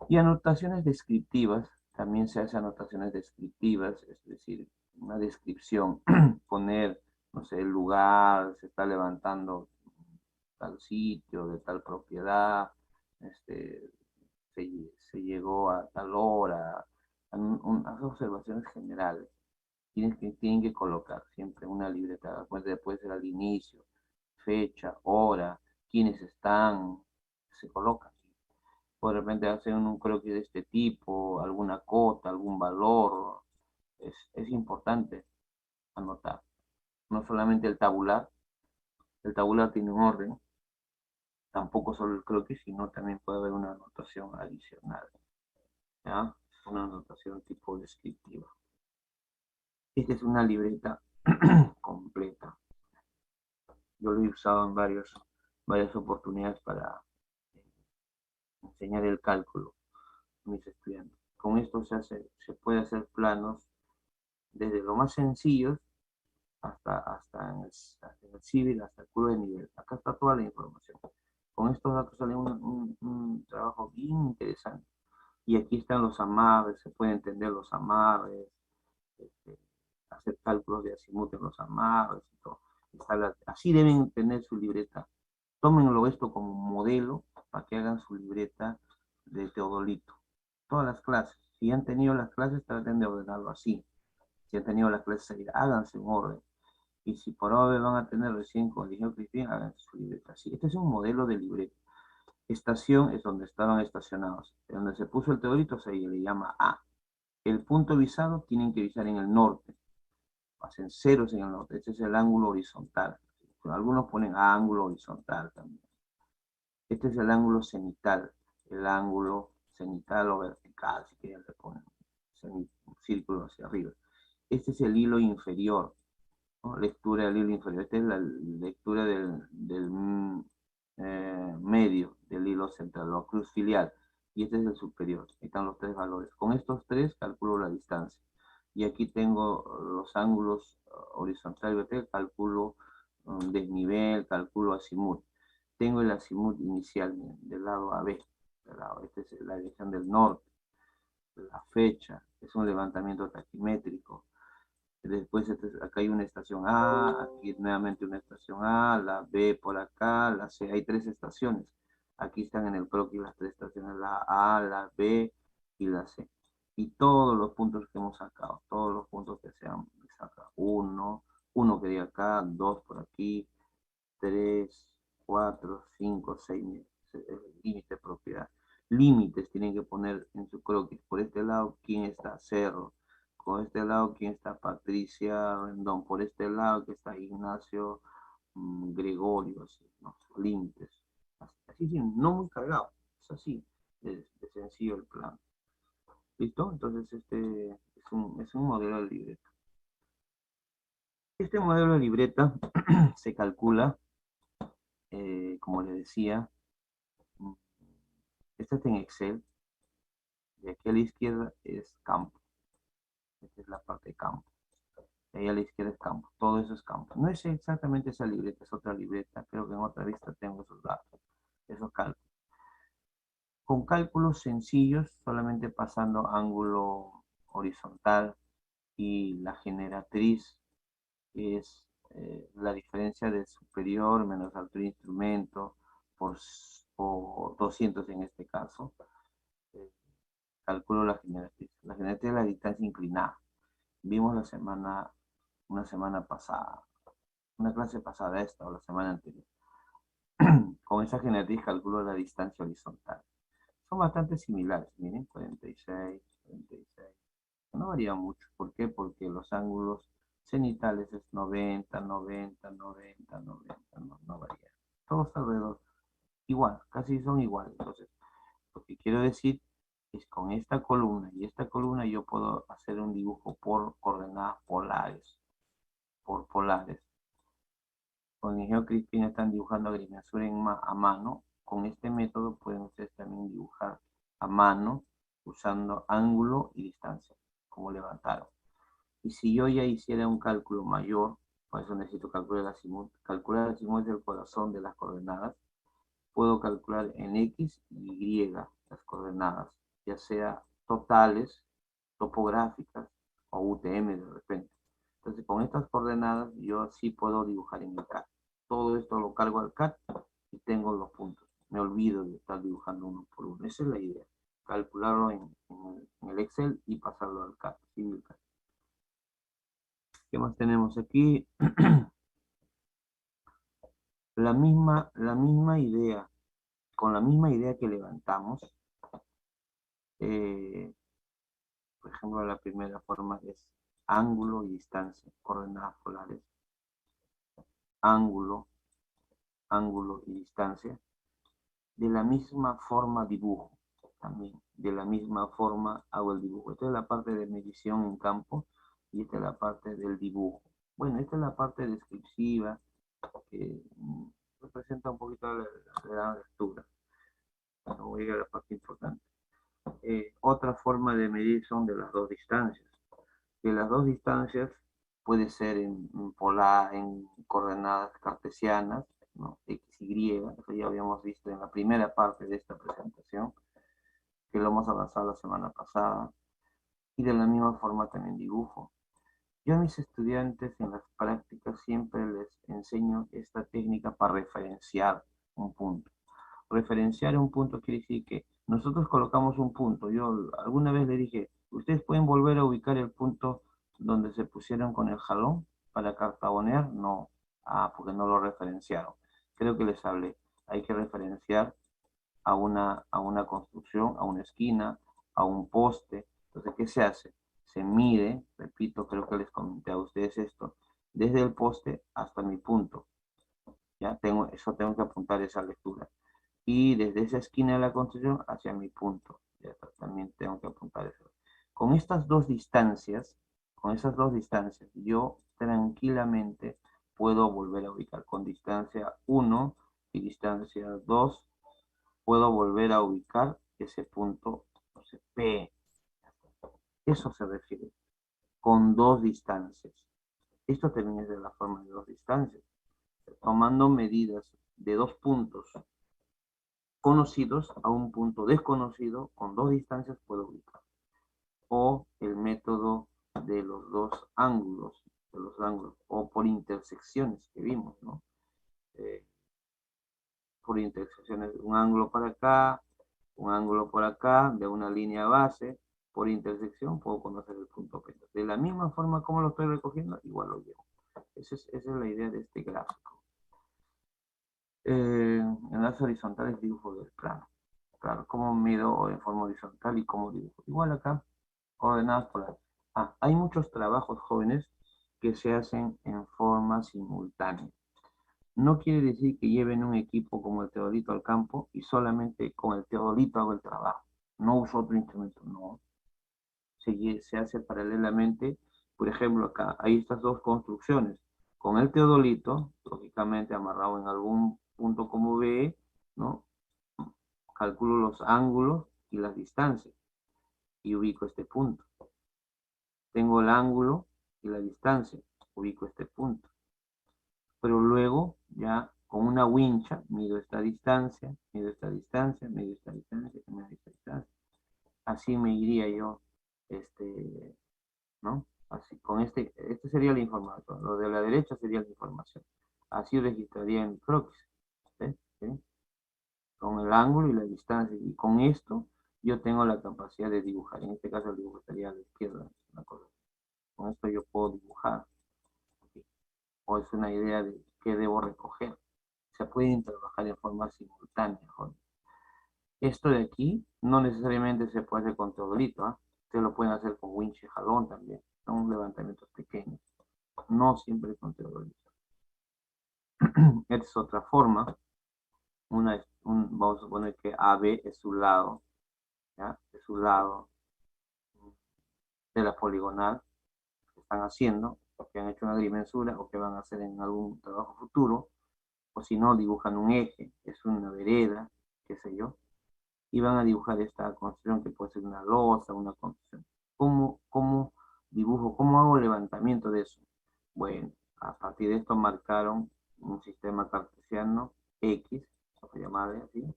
Y anotaciones descriptivas, también se hacen anotaciones descriptivas, es decir, una descripción, poner, no sé, el lugar, se está levantando tal sitio, de tal propiedad, este, se llegó a tal hora, unas observaciones generales. Tienen que colocar siempre una libreta, puede ser al inicio, fecha, hora, quiénes están, se coloca. O de repente hacen un croquis de este tipo, alguna cota, algún valor. Es importante anotar. No solamente el tabular tiene un orden, tampoco solo el croquis, sino también puede haber una anotación adicional, ¿ya? Una anotación tipo descriptiva. Esta es una libreta completa. Yo lo he usado en varias oportunidades para enseñar el cálculo a mis estudiantes. Con esto se puede hacer planos desde lo más sencillos hasta en el civil, hasta el curvo de nivel. Acá está toda la información. Con estos datos sale un trabajo bien interesante. Y aquí están los amarres, se puede entender los amarres, este, hacer cálculos de azimut en los amarres y todo. Así deben tener su libreta. Tómenlo esto como modelo para que hagan su libreta de teodolito. Todas las clases. Si han tenido las clases, traten de ordenarlo así. Si han tenido las clases, háganse en orden. Y si por ahora van a tener recién con el ingeniero Cristian, hagan su libreta así. Este es un modelo de libreta. Estación es donde estaban estacionados. Donde se puso el teodolito se le llama A. El punto visado tienen que visar en el norte. Hacen ceros en el norte. Este es el ángulo horizontal. Algunos ponen ángulo horizontal también. Este es el ángulo cenital. El ángulo cenital o vertical, si quieren le ponen un círculo hacia arriba. Este es el hilo inferior, ¿no? Lectura del hilo inferior. Esta es la lectura del medio del hilo central, la cruz filial. Y este es el superior. Están los tres valores. Con estos tres calculo la distancia. Y aquí tengo los ángulos horizontal y vertical, calculo desnivel, calculo azimut. Tengo el azimut inicial del lado AB. Esta es la dirección del norte. La fecha es un levantamiento taquimétrico. Después acá hay una estación A, aquí nuevamente una estación A, la B por acá, la C. Hay tres estaciones. Aquí están en el croquis las tres estaciones, la A, la B y la C. y todos los puntos que hemos sacado, todos los puntos que se han sacado, uno que diga acá, dos por aquí, 3, 4, 5, 6, límite de propiedad. Límites tienen que poner en su croquis. Por este lado, ¿quién está? Cerro. Por este lado, ¿quién está? Patricia Rendón. Por este lado, que está Ignacio Gregorio. Así, ¿no? Límites. Así, sí, no muy cargado. Es así, de sencillo el plan. ¿Listo? Entonces, este es un modelo de libreta. Este modelo de libreta se calcula, como les decía, este está en Excel. De aquí a la izquierda es campo. Esta es la parte de campo. De ahí a la izquierda es campo. Todo eso es campo. No es exactamente esa libreta, es otra libreta. Creo que en otra vista tengo esos datos, esos cálculos. Con cálculos sencillos, solamente pasando ángulo horizontal y la generatriz es la diferencia del superior menos alto del instrumento por 200 en este caso. Eh, Calculo la generatriz. La generatriz es la distancia inclinada. Vimos una semana pasada, una clase pasada esta o la semana anterior. Con esa generatriz calculo la distancia horizontal. Son bastante similares, miren, 46, 46. No varía mucho. ¿Por qué? Porque los ángulos cenitales es 90, 90, 90, 90, no varía. Todos alrededor, igual, casi son iguales. Entonces, lo que quiero decir es con esta columna y esta columna yo puedo hacer un dibujo por coordenadas polares, por polares. Con el ingeniero Crispin están dibujando agrimensura a mano. Con este método pueden ustedes también dibujar a mano usando ángulo y distancia, como levantaron. Y si yo ya hiciera un cálculo mayor, por eso necesito calcular el azimut. Calcular el azimut es el corazón de las coordenadas. Puedo calcular en X y Y las coordenadas, ya sea totales, topográficas o UTM de repente. Entonces, con estas coordenadas yo sí puedo dibujar en el CAD. Todo esto lo cargo al CAD y tengo los puntos. Me olvido de estar dibujando uno por uno. Esa es la idea. Calcularlo en el Excel y pasarlo al CAD. ¿Qué más tenemos aquí? la misma idea. Con la misma idea que levantamos, eh, por ejemplo, la primera forma es ángulo y distancia, coordenadas polares, ángulo, ángulo y distancia. De la misma forma dibujo, también. De la misma forma hago el dibujo. Esta es la parte de medición en campo y esta es la parte del dibujo. Bueno, esta es la parte descriptiva que representa un poquito la lectura. No voy a llegar a la parte importante. Otra forma de medir son de las dos distancias. De las dos distancias puede ser en polar, en coordenadas cartesianas, ¿no? X, Y, eso ya habíamos visto en la primera parte de esta presentación, que lo hemos avanzado la semana pasada, y de la misma forma también dibujo. Yo a mis estudiantes en las prácticas siempre les enseño esta técnica para referenciar un punto. Referenciar un punto quiere decir que nosotros colocamos un punto. Yo alguna vez le dije, ustedes pueden volver a ubicar el punto donde se pusieron con el jalón para cartabonear. No, porque no lo referenciaron. Creo que les hablé. Hay que referenciar a una construcción, a una esquina, a un poste. Entonces, ¿qué se hace? Se mide, repito, creo que les comenté a ustedes esto, desde el poste hasta mi punto. Ya tengo que apuntar esa lectura y desde esa esquina de la construcción hacia mi punto. Ya también tengo que apuntar eso. Con estas dos distancias, yo tranquilamente puedo volver a ubicar. Con distancia 1 y distancia 2, puedo volver a ubicar ese punto, no sé, P. Eso se refiere con dos distancias. Esto también es de la forma de dos distancias. Tomando medidas de dos puntos conocidos a un punto desconocido, con dos distancias puedo ubicar. O el método de los dos ángulos, o por intersecciones que vimos, ¿no? Por intersecciones, un ángulo para acá, un ángulo por acá, de una línea base, por intersección puedo conocer el punto P. De la misma forma como lo estoy recogiendo, igual lo llevo. Esa es la idea de este gráfico. Enlace horizontal es dibujo del plano. Claro, cómo mido en forma horizontal y cómo dibujo. Igual acá, ordenadas por la... hay muchos trabajos jóvenes que se hacen en forma simultánea. No quiere decir que lleven un equipo como el teodolito al campo y solamente con el teodolito hago el trabajo. No uso otro instrumento, no. Se hace paralelamente. Por ejemplo, acá hay estas dos construcciones. Con el teodolito, lógicamente amarrado en algún punto como B, ¿no? Calculo los ángulos y las distancias y ubico este punto. Tengo el ángulo y la distancia, ubico este punto. Pero luego ya con una wincha mido esta distancia, mido esta distancia, mido esta distancia, mido esta distancia. Así me iría yo, ¿no? Así, con este sería la información. Lo de la derecha sería la información. Así registraría en mi croquis. ¿Sí? ¿Sí? Con el ángulo y la distancia. Y con esto yo tengo la capacidad de dibujar. En este caso el dibujo estaría a la izquierda. Con esto yo puedo dibujar. ¿Sí? O es una idea de qué debo recoger. Se pueden trabajar en forma simultánea. ¿No? Esto de aquí no necesariamente se puede hacer con teodolito. ¿Eh? Ustedes lo pueden hacer con winch y jalón también. Son levantamientos pequeños. No siempre con teodolito. Esta es otra forma. Vamos a suponer que AB es su lado. ¿Ya? Es su lado de la poligonal que están haciendo, o que han hecho una agrimensura, o que van a hacer en algún trabajo futuro, o si no, dibujan un eje, es una vereda, qué sé yo, y van a dibujar esta construcción que puede ser una losa, una construcción. ¿Cómo dibujo? ¿Cómo hago el levantamiento de eso? Bueno, a partir de esto marcaron un sistema cartesiano X, vamos a llamarle así,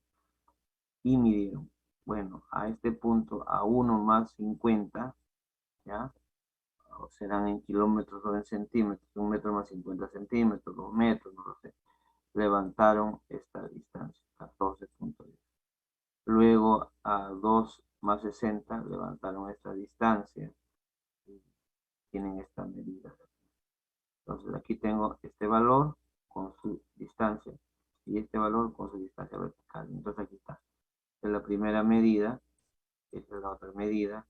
y midieron. Bueno, a este punto, a 1 más 50, ¿ya? O serán en kilómetros o en centímetros, 1 metro más 50 centímetros, 2 metros, no lo sé. Levantaron esta distancia, 14.10. Luego a 2 más 60 levantaron esta distancia y tienen esta medida. Entonces aquí tengo este valor con su distancia y este valor con su distancia vertical. Entonces aquí está. Esta es la primera medida, esta es la otra medida.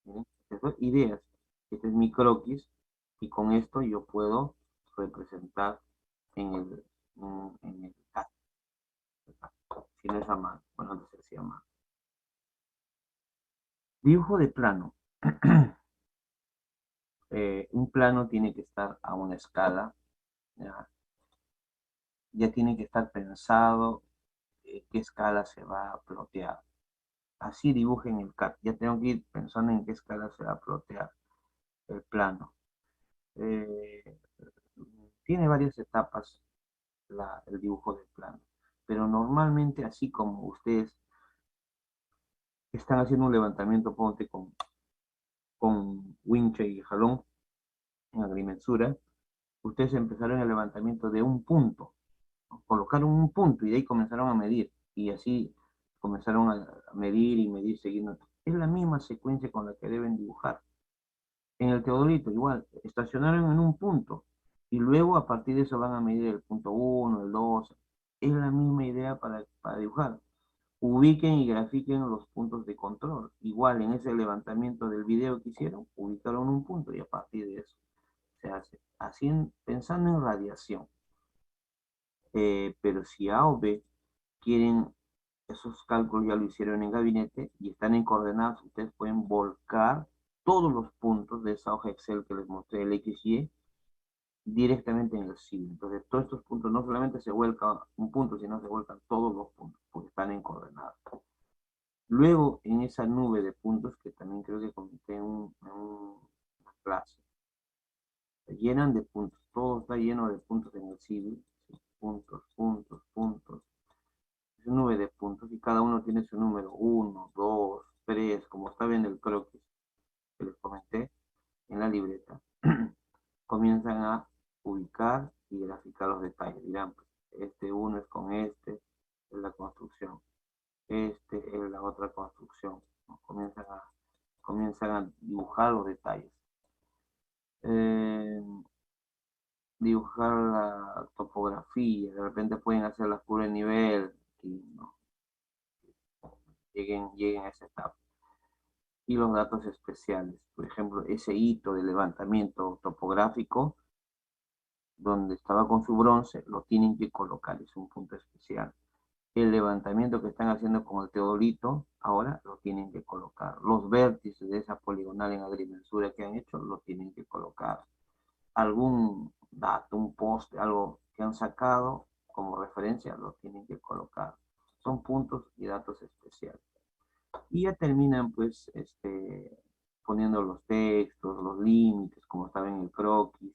Estas son ideas. Este es mi croquis y con esto yo puedo representar en el CAD. Si no es a mano, bueno, antes se hacía a mano. Dibujo de plano. Un plano tiene que estar a una escala, ya tiene que estar pensado qué escala se va a plotear. Así dibuje en el CAD, ya tengo que ir pensando en qué escala se va a plotear el plano. Eh, Tiene varias etapas el dibujo del plano, pero normalmente así como ustedes están haciendo un levantamiento, ponte con winche y jalón en agrimensura, ustedes empezaron el levantamiento de un punto, ¿no? Colocaron un punto y de ahí comenzaron a medir, y así comenzaron a medir y medir siguiendo. Es la misma secuencia con la que deben dibujar. En el teodolito igual, estacionaron en un punto, y luego a partir de eso van a medir el punto 1, el 2. Es la misma idea para dibujar. Ubiquen y grafiquen los puntos de control. Igual en ese levantamiento del video que hicieron, ubicaron un punto y a partir de eso se hace. Así pensando en radiación. Pero si A o B quieren, esos cálculos ya lo hicieron en gabinete y están en coordenadas, ustedes pueden volcar todos los puntos de esa hoja Excel que les mostré, el XY, directamente en el cine. Entonces, todos estos puntos no solamente se vuelca un punto, sino se vuelcan todos los puntos, porque están en coordenadas. Luego, en esa nube de puntos, que también creo que comenté en una clase, se llenan de puntos, todo está lleno de puntos en el civil, puntos, puntos, puntos. Es una nube de puntos y cada uno tiene su número, 1, 2, 3, como está bien el croquis que les comenté en la libreta. Comienzan a ubicar y graficar los detalles. Dirán, pues, este uno es con este, es la construcción. Este es la otra construcción. ¿No? Comienzan a comienzan a dibujar los detalles. Eh, Dibujar la topografía, de repente pueden hacer la curva de nivel y no, lleguen a esa etapa. Y los datos especiales, por ejemplo, ese hito de levantamiento topográfico, donde estaba con su bronce, lo tienen que colocar, es un punto especial. El levantamiento que están haciendo con el teodolito, ahora lo tienen que colocar. Los vértices de esa poligonal en agrimensura que han hecho, lo tienen que colocar. Algún dato, un poste, algo que han sacado como referencia, lo tienen que colocar. Son puntos y datos especiales. Y ya terminan pues poniendo los textos, los límites, como estaba en el croquis,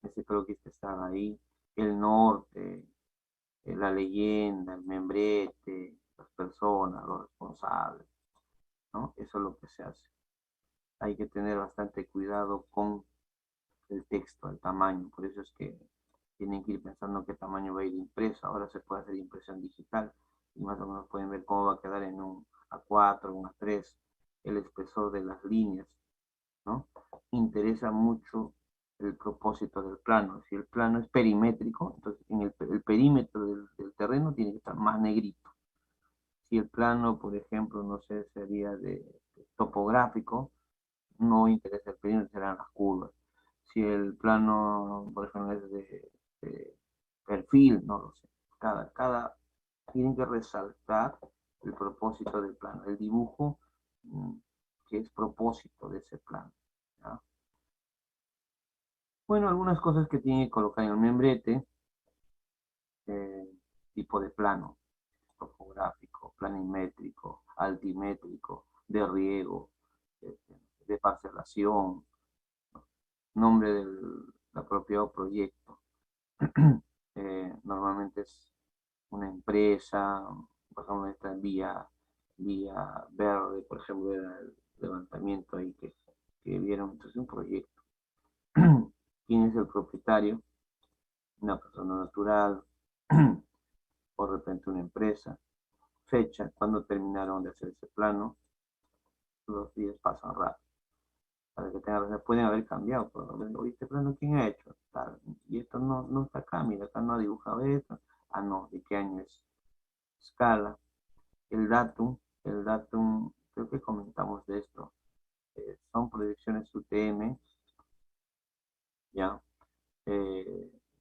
ese croquis que estaba ahí, el norte, la leyenda, el membrete, las personas, los responsables, ¿no? Eso es lo que se hace. Hay que tener bastante cuidado con el texto, el tamaño, por eso es que tienen que ir pensando qué tamaño va a ir impreso. Ahora se puede hacer impresión digital y más o menos pueden ver cómo va a quedar en un A4, un A3, el espesor de las líneas, ¿no? Interesa mucho el propósito del plano. Si el plano es perimétrico, entonces en el perímetro del terreno tiene que estar más negrito. Si el plano, por ejemplo, no sé, sería de topográfico, no interesa el perímetro, serán las curvas. Si el plano, por ejemplo, es de perfil, no lo sé. Cada tienen que resaltar el propósito del plano, el dibujo que es propósito de ese plano. ¿Ya? Bueno, algunas cosas que tienen que colocar en el membrete, eh, tipo de plano, topográfico, planimétrico, altimétrico, de riego, eh, de parcelación, nombre del apropiado proyecto. Normalmente es una empresa, por ejemplo, esta vía verde, por ejemplo, era el levantamiento ahí que vieron, entonces un proyecto. ¿Quién es el propietario? Una persona natural, o de repente una empresa. Fecha, cuando terminaron de hacer ese plano, los días pasan rápido. Para que pueden haber cambiado, pero este plano, ¿quién ha hecho? Tal, y esto no está acá, mira, acá no ha dibujado esto. Ah, no, ¿de qué año es? Escala, el datum, creo que comentamos de esto. Son proyecciones UTM, ya.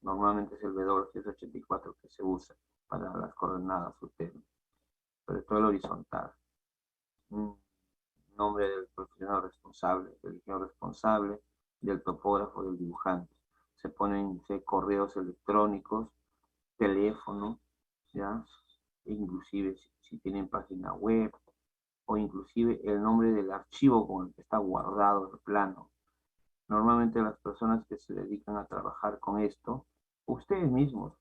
Normalmente es el W684 que se usa para las coordenadas UTM, sobre todo el horizontal. Nombre del profesional responsable, del ingeniero responsable, del topógrafo, del dibujante. Se ponen correos electrónicos, teléfono, ¿ya? Inclusive si tienen página web, o inclusive el nombre del archivo con el que está guardado el plano. Normalmente las personas que se dedican a trabajar con esto, ustedes mismos,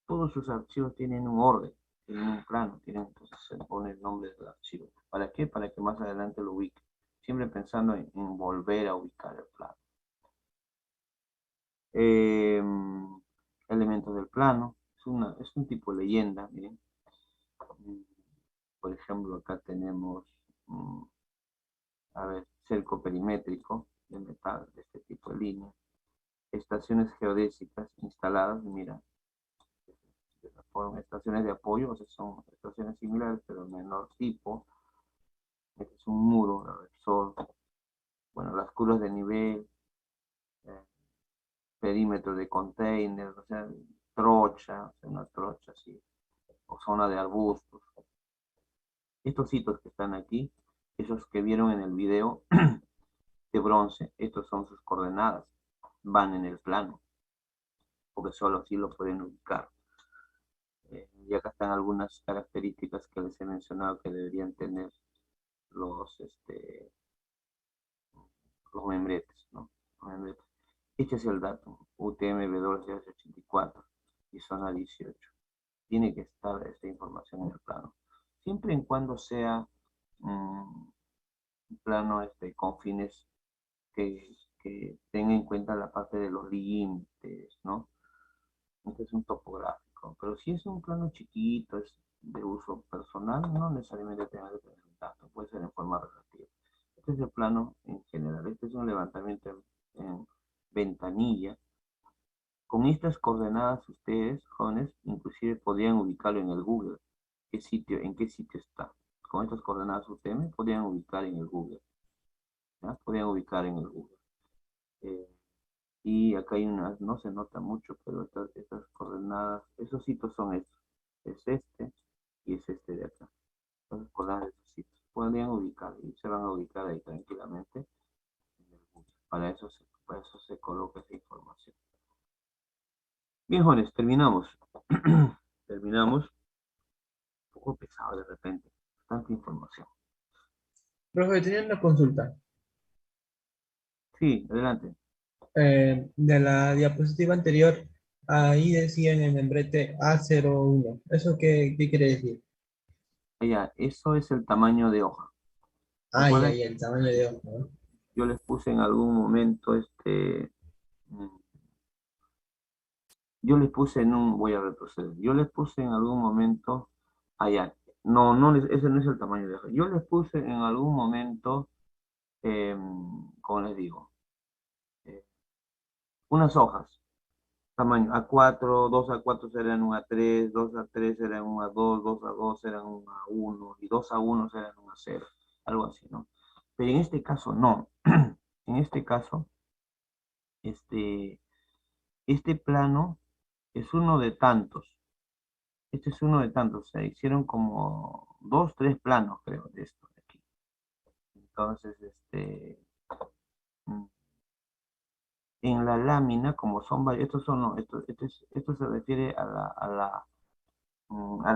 todos sus archivos tienen un orden, tienen un plano, entonces se pone el nombre del archivo. ¿Para qué? Para que más adelante lo ubique. Siempre pensando en volver a ubicar el plano. Eh, Elementos del plano. Es un tipo de leyenda, miren. Por ejemplo, acá tenemos, a ver, cerco perimétrico de metal, de este tipo de línea. Estaciones geodésicas instaladas, mira, de esta forma, estaciones de apoyo, o sea, son estaciones similares, pero menor tipo. Este es un muro, el Repsol. Bueno, las curvas de nivel, eh, perímetro de container, o sea, trocha, o sea, una trocha así, o zona de arbustos. Estos hitos que están aquí, esos que vieron en el video de bronce, estos son sus coordenadas, van en el plano, porque solo así lo pueden ubicar. Y acá están algunas características que les he mencionado que deberían tener los, los membretes, ¿no? Los membretes. Este es el dato, UTMW84 y zona 18. Tiene que estar esta información en el plano. Siempre en cuando sea un plano con fines que tenga en cuenta la parte de los límites, ¿no? Este es un topográfico. Pero si es un plano chiquito, es de uso personal, no necesariamente tenga que tener un dato, puede ser en forma relativa. este es el plano en general. Este es un levantamiento en ventanilla. Con estas coordenadas ustedes, jóvenes, inclusive podrían ubicarlo en el Google. En qué sitio está? Con estas coordenadas ustedes me podrían ubicar en el Google. ¿Ya? Podrían ubicar en el Google. Eh, y acá hay unas, no se nota mucho, pero estas coordenadas, esos sitios son estos. Es este y es este de acá. Entonces, coordenadas de esos sitios. Podrían ubicar y se van a ubicar ahí tranquilamente en el Google. Para eso se coloca esa información. Bien, jóvenes, terminamos. Terminamos. Un poco pesado de repente. Tanta información. Profe, tenía una consulta. Sí, adelante. De la diapositiva anterior, ahí decía en el membrete A01. ¿Eso qué quiere decir? Ya, eso es el tamaño de hoja. Ay, Recuerden, ay, el tamaño de ojo, ¿no? yo les puse en algún momento yo les puse en un, voy a retroceder, yo les puse en algún momento, allá, no, ese no es el tamaño de hoja. Yo les puse en algún momento, como les digo, eh, unas hojas, tamaño A4, 2 A4 serán un A3, 2 A3 serán un A2, 2 A2 serán un A1 y 2 A1 serán un A0, algo así, ¿no? Pero en este caso no. En este caso, este, este plano es uno de tantos. Este es uno de tantos. Se hicieron como dos, tres planos, creo, de esto de aquí. Entonces, mm, en la lámina, como son varios, estos son, no, esto se refiere a la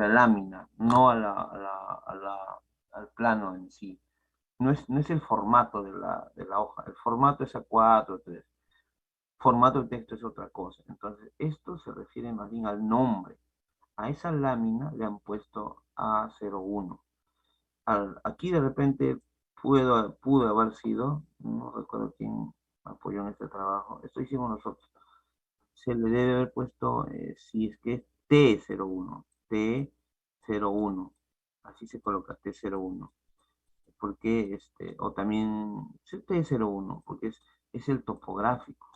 lámina, no al plano en sí. No es el formato de la hoja. El formato es A4, 3. Formato de texto es otra cosa. Entonces, esto se refiere más bien al nombre. A esa lámina le han puesto A01. Aquí de repente pudo haber sido, no recuerdo quién apoyó en este trabajo, esto hicimos nosotros. Se le debe haber puesto, si es que es T01, T01, así se coloca T01, porque o también sí, T01, porque es el topográfico.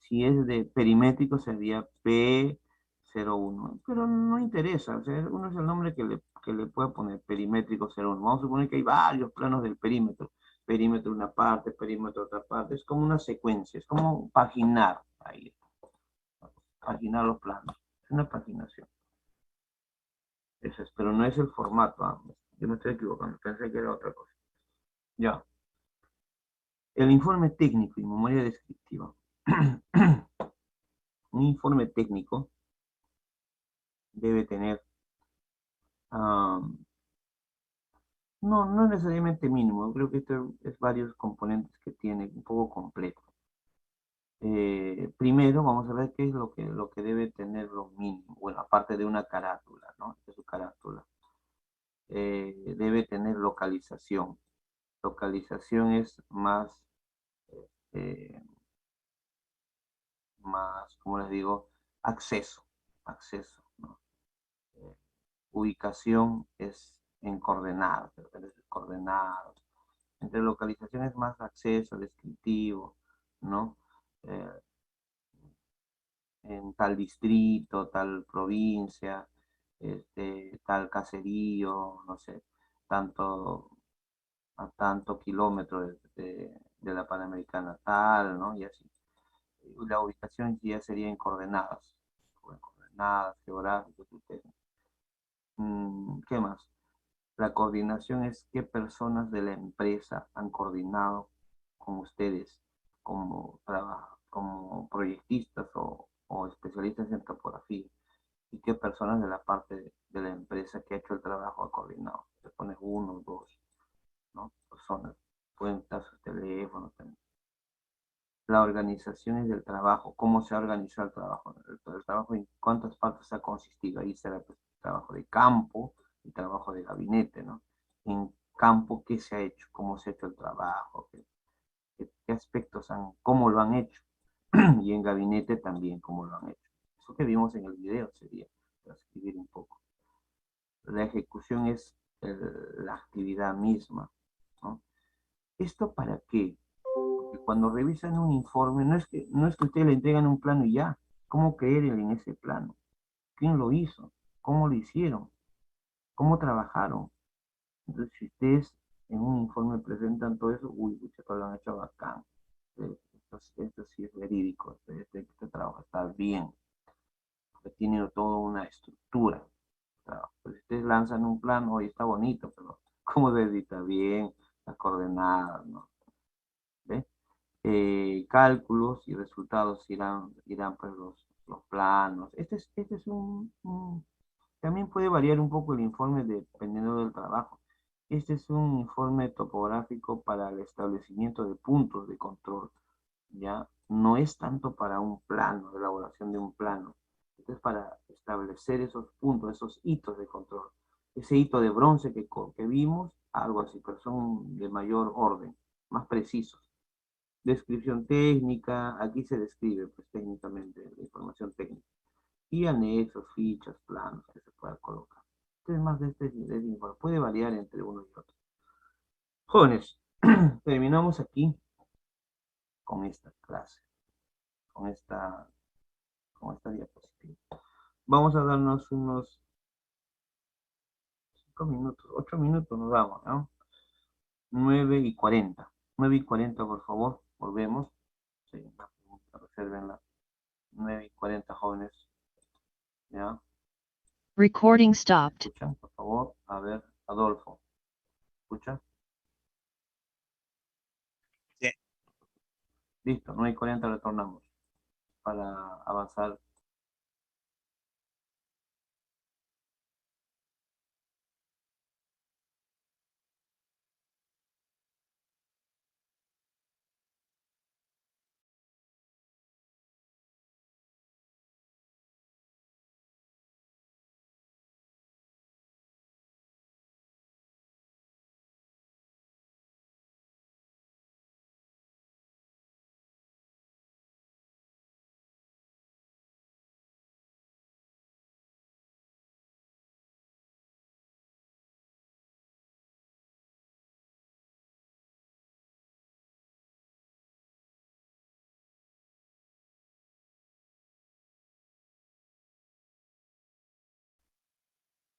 Si es de perimétrico sería P01, pero no interesa, o sea, uno es el nombre que le puede poner perimétrico 01. Vamos a suponer que hay varios planos del perímetro, perímetro una parte, perímetro otra parte, es como una secuencia, es como paginar ahí, paginar los planos, es una paginación. Eso es, pero no es el formato, yo me estoy equivocando, pensé que era otra cosa. Ya, el informe técnico y memoria descriptiva. Un informe técnico debe tener ah, no necesariamente mínimo, creo que esto es varios componentes que tiene, un poco completo. Primero vamos a ver qué es lo que debe tener lo mínimo, bueno, aparte de una carátula, ¿no? De su carátula. Debe tener localización. Localización es eh, ¿cómo les digo? Acceso, ¿no? Eh, Ubicación es en coordenadas, coordenadas. Entre localización es más acceso, descriptivo, ¿no? Eh, en tal distrito, tal provincia, tal caserío, no sé, tanto a tanto kilómetro de la Panamericana tal, ¿no? Y así. Y la ubicación ya sería en coordenadas geográficas. ¿Qué más? La coordinación es qué personas de la empresa han coordinado con ustedes como proyectistas o especialistas en topografía y qué personas de la parte de la empresa que ha hecho el trabajo ha coordinado. Se pone uno, dos, ¿no? Personas. Pueden estar sus teléfonos también. La organización es del trabajo, cómo se ha organizado el trabajo, el trabajo en cuántas partes ha consistido. Ahí será pues, trabajo de campo y trabajo de gabinete, ¿no? En campo, ¿qué se ha hecho? ¿Cómo se ha hecho el trabajo? ¿Qué aspectos cómo lo han hecho? Y en gabinete también, cómo lo han hecho. Eso que vimos en el video sería transcribir un poco. La ejecución es la actividad misma, ¿no? ¿Esto para qué? Porque cuando revisan un informe, no es que ustedes le entregan un plano y ya. ¿Cómo creer en ese plano? ¿Quién lo hizo? ¿Cómo lo hicieron? ¿Cómo trabajaron? Entonces, si ustedes en un informe presentan todo eso, uy, pucha, lo han hecho bacán. Esto sí es verídico, este trabajo está bien, porque tiene toda una estructura. Pues ustedes lanzan un plan, hoy está bonito, pero ¿cómo se edita bien? Las coordenadas, ¿no? ¿Ve? Cálculos y resultados irán pues los planos. Este es también puede variar un poco el informe dependiendo del trabajo. Este es un informe topográfico para el establecimiento de puntos de control, ¿ya? No es tanto para un plano, de elaboración de un plano. Esto es para establecer esos puntos, esos hitos de control. Ese hito de bronce que vimos, algo así, pero son de mayor orden, más precisos. Descripción técnica, aquí se describe pues técnicamente la información técnica. Y anexos, fichas, planos que se pueda colocar. Entonces más de este informe. Puede variar entre uno y otro. Jóvenes, terminamos aquí con esta clase, con esta diapositiva. Vamos a darnos unos 5 minutos, 8 minutos nos damos, ¿no? 9:40. 9:40, por favor, volvemos. Sí, una pregunta, resérvenla. 9:40, jóvenes. ¿Ya? Recording stopped. ¿Escuchan, por favor? A ver, Adolfo. ¿Escucha? Sí. Listo, 9:40 retornamos para avanzar.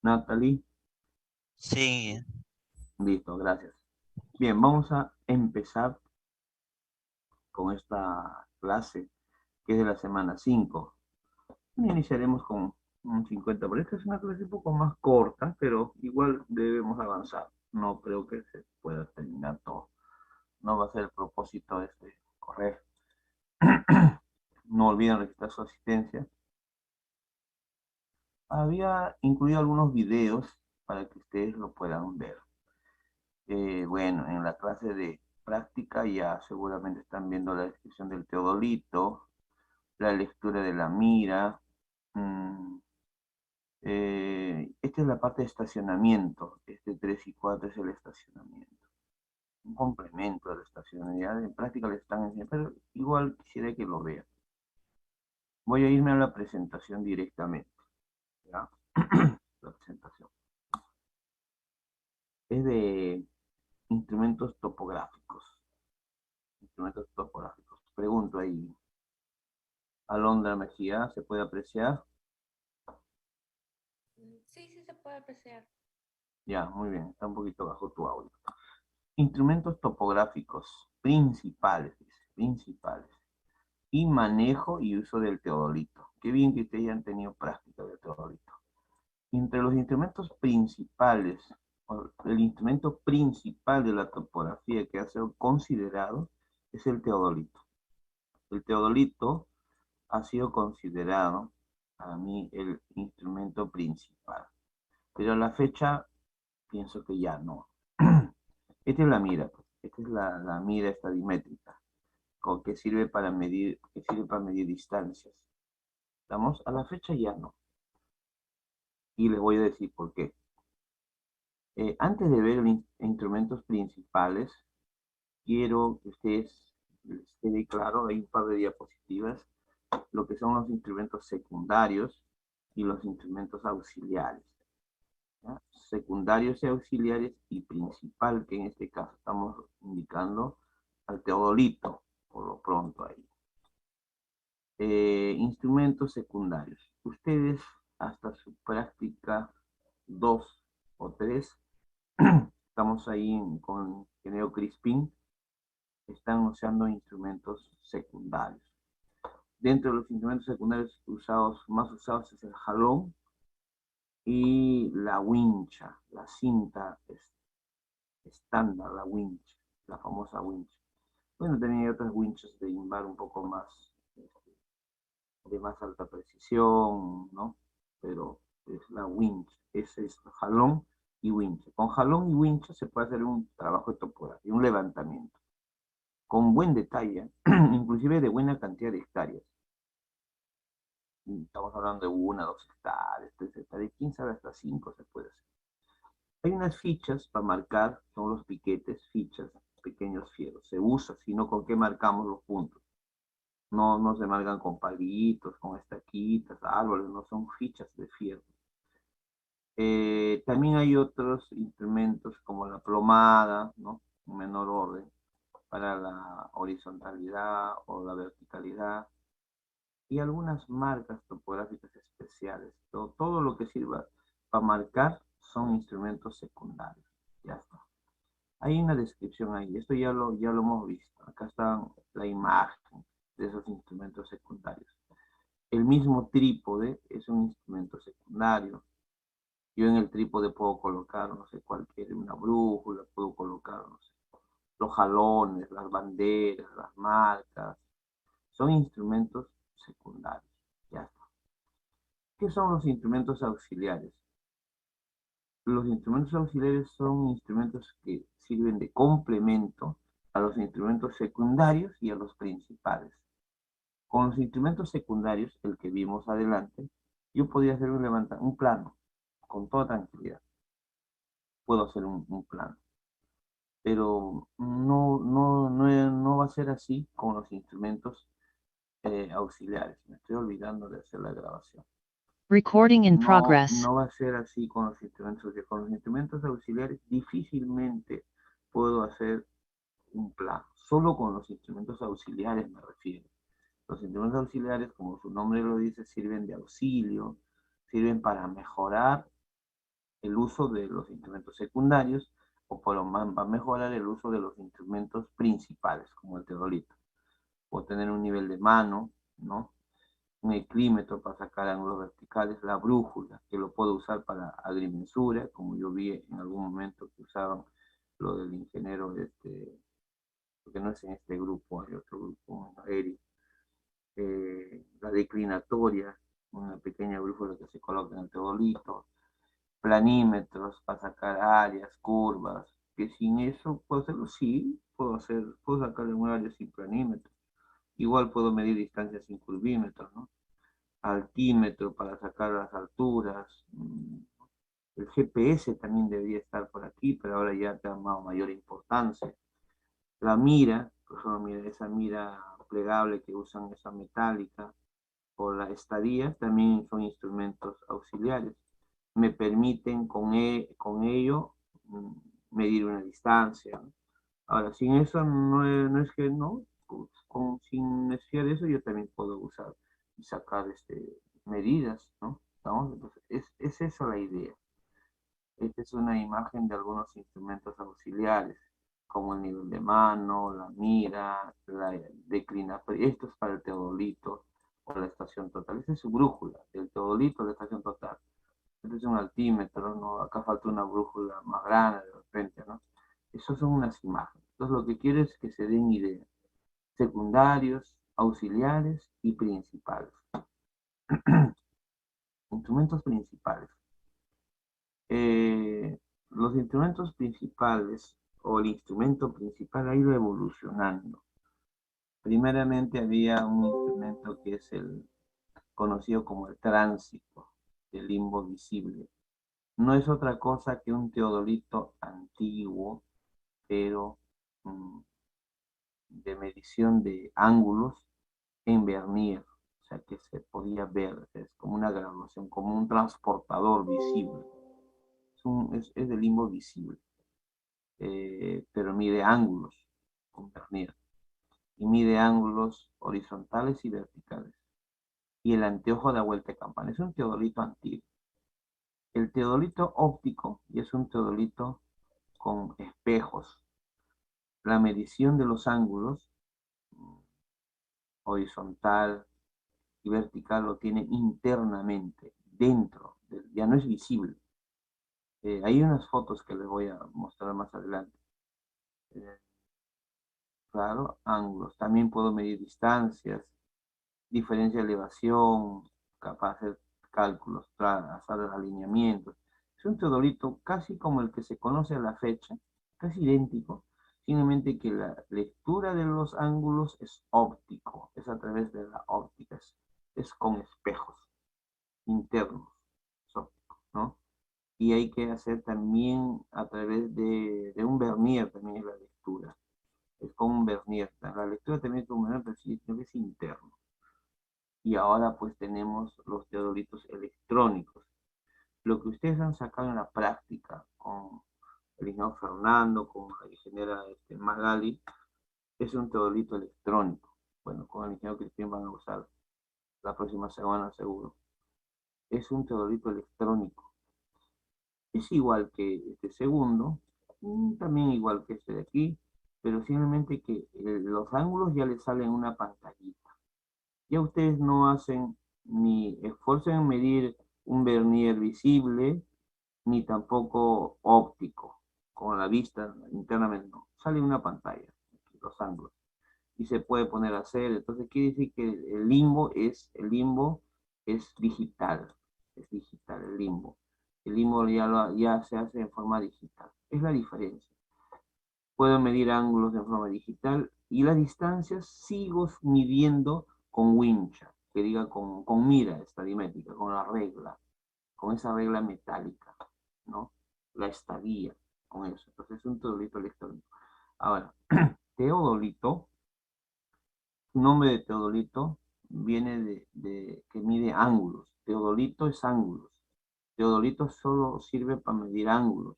Natalie, Sí, listo, gracias. Bien, vamos a empezar con esta clase que es de la semana 5. Iniciaremos con un 50, pero esta es una clase un poco más corta, pero igual debemos avanzar. No creo que se pueda terminar todo. No va a ser el propósito correr. No olviden registrar su asistencia. Había incluido algunos videos para que ustedes lo puedan ver. Bueno, en la clase de práctica ya seguramente están viendo la descripción del teodolito, la lectura de la mira. Esta es la parte de estacionamiento. Este 3 y 4 es el estacionamiento. Un complemento de la estacionalidad. En práctica les están enseñando, pero igual quisiera que lo vean. Voy a irme a la presentación directamente. ¿Ya? La presentación. Es de instrumentos topográficos. Instrumentos topográficos. Pregunto ahí, Alondra Mejía, ¿se puede apreciar? Sí, sí se puede apreciar. Ya, muy bien, está un poquito bajo tu audio. Instrumentos topográficos principales, dice, principales. Y manejo y uso del teodolito. Qué bien que ustedes ya han tenido práctica del teodolito. Entre los instrumentos principales, el instrumento principal de la topografía que ha sido considerado es el teodolito. El teodolito ha sido considerado a mí el instrumento principal. Pero a la fecha pienso que ya no. Esta es la mira, pues. Esta es la mira estadimétrica, que sirve para medir distancias. ¿Estamos? A la fecha ya no. Y les voy a decir por qué. Antes de ver los instrumentos principales, quiero que ustedes les quede claro, hay un par de diapositivas, lo que son los instrumentos secundarios y los instrumentos auxiliares. ¿ya? Secundarios y auxiliares y principal, que en este caso estamos indicando al teodolito, por lo pronto ahí. Instrumentos secundarios. Ustedes hasta su práctica 2 o 3, estamos ahí con ingeniero Crispín, están usando instrumentos secundarios. Dentro de los instrumentos secundarios más usados es el jalón y la wincha, la cinta estándar, la wincha, la famosa wincha. Bueno, también hay otras winchas de invar un poco más, de más alta precisión, ¿no? Pero es la wincha, ese es jalón y wincha. Con jalón y wincha se puede hacer un trabajo de topografía, un levantamiento, con buen detalle, inclusive de buena cantidad de hectáreas. Estamos hablando de 1, 2 hectáreas, 3 hectáreas, quién sabe, hasta 5 se puede hacer. Hay unas fichas para marcar, son los piquetes, fichas, pequeños fierros. Se usa, sino con qué marcamos los puntos. No se marcan con palitos, con estaquitas, árboles, no son fichas de fierro. También hay otros instrumentos como la plomada, ¿no? En menor orden, para la horizontalidad o la verticalidad. Y algunas marcas topográficas especiales. Todo lo que sirva para marcar son instrumentos secundarios. Ya está. Hay una descripción ahí. Esto ya lo hemos visto. Acá está la imagen de esos instrumentos secundarios. El mismo trípode es un instrumento secundario. Yo en el trípode puedo colocar, no sé, una brújula, puedo colocar, no sé, los jalones, las banderas, las marcas. Son instrumentos secundarios. Ya está. ¿Qué son los instrumentos auxiliares? Los instrumentos auxiliares son instrumentos que sirven de complemento a los instrumentos secundarios y a los principales. Con los instrumentos secundarios, el que vimos adelante, yo podría hacer un plano, con toda tranquilidad. Puedo hacer un plano. Pero no va a ser así con los instrumentos auxiliares. Me estoy olvidando de hacer la grabación. Recording in progress. No va a ser así con los instrumentos auxiliares. Con los instrumentos auxiliares difícilmente puedo hacer un plano. Solo con los instrumentos auxiliares me refiero. Los instrumentos auxiliares, como su nombre lo dice, sirven de auxilio, sirven para mejorar el uso de los instrumentos secundarios o para mejorar el uso de los instrumentos principales, como el teodolito. Puedo tener un nivel de mano, ¿no? Un eclímetro para sacar ángulos verticales, la brújula, que lo puedo usar para agrimensura, como yo vi en algún momento que usaban lo del ingeniero, porque no es en este grupo, hay otro grupo, Eric, la declinatoria, una pequeña brújula que se coloca en el teodolito, planímetros para sacar áreas, curvas, que sin eso puedo hacerlo, sí, puedo sacar un área sin planímetro. Igual puedo medir distancias sin curvímetros, ¿no? Altímetro para sacar las alturas. El GPS también debería estar por aquí, pero ahora ya ha tomado mayor importancia. La mira, por ejemplo, esa mira plegable que usan, esa metálica, o la estadía, también son instrumentos auxiliares. Me permiten con ello medir una distancia, ¿no? Ahora, sin eso no es que no, sin necesidad de eso yo también puedo usar y sacar medidas, ¿no? ¿Estamos? Entonces, es esa la idea. Esta es una imagen de algunos instrumentos auxiliares, como el nivel de mano, la mira, la declinatoria. Esto es para el teodolito o la estación total. Esta es su brújula, el teodolito o la estación total. Este es un altímetro, ¿no? Acá falta una brújula más grande de repente, ¿no? Esas son unas imágenes. Entonces lo que quiero es que se den ideas. Secundarios, auxiliares y principales. Instrumentos principales. Los instrumentos principales o el instrumento principal ha ido evolucionando. Primeramente había un instrumento que es el conocido como el tránsito, el limbo visible. No es otra cosa que un teodolito antiguo, pero de medición de ángulos en vernier, o sea que se podía ver, es como una graduación, como un transportador visible. Es de limbo visible, pero mide ángulos con vernier. Y mide ángulos horizontales y verticales. Y el anteojo da vuelta de campana. Es un teodolito antiguo. El teodolito óptico y es un teodolito con espejos. La medición de los ángulos horizontal y vertical lo tiene internamente, dentro, ya no es visible. Hay unas fotos que les voy a mostrar más adelante. Claro, ángulos. También puedo medir distancias, diferencia de elevación, capaz de hacer cálculos, hacer alineamientos. Es un teodolito casi como el que se conoce a la fecha, casi idéntico, simplemente que la lectura de los ángulos es óptico, es a través de la óptica, es con espejos internos, es óptico, ¿no? Y hay que hacer también a través de un vernier también es la lectura, es con un vernier, la lectura también es con un vernier, pero sí, es interno. Y ahora pues tenemos los teodolitos electrónicos. Lo que ustedes han sacado en la práctica con el ingeniero Fernando, con la ingeniera Magali, es un teodolito electrónico. Bueno, con el ingeniero Cristian van a usar la próxima semana seguro. Es un teodolito electrónico. Es igual que este segundo, también igual que este de aquí, pero simplemente que los ángulos ya les salen una pantallita. Ya ustedes no hacen ni esfuerzo en medir un vernier visible, ni tampoco óptico, con la vista internamente, no. Sale una pantalla, los ángulos, y se puede poner a hacer. Entonces quiere decir que el limbo es digital, el limbo. El limbo ya se hace en forma digital. Es la diferencia. Puedo medir ángulos de forma digital y las distancias sigo midiendo con wincha, que diga con mira estadimétrica, con la regla, con esa regla metálica, ¿no? La estadía, con eso. Entonces es un teodolito electrónico. Ahora, teodolito, su nombre de teodolito viene de que mide ángulos. Teodolito es ángulos. Teodolito solo sirve para medir ángulos.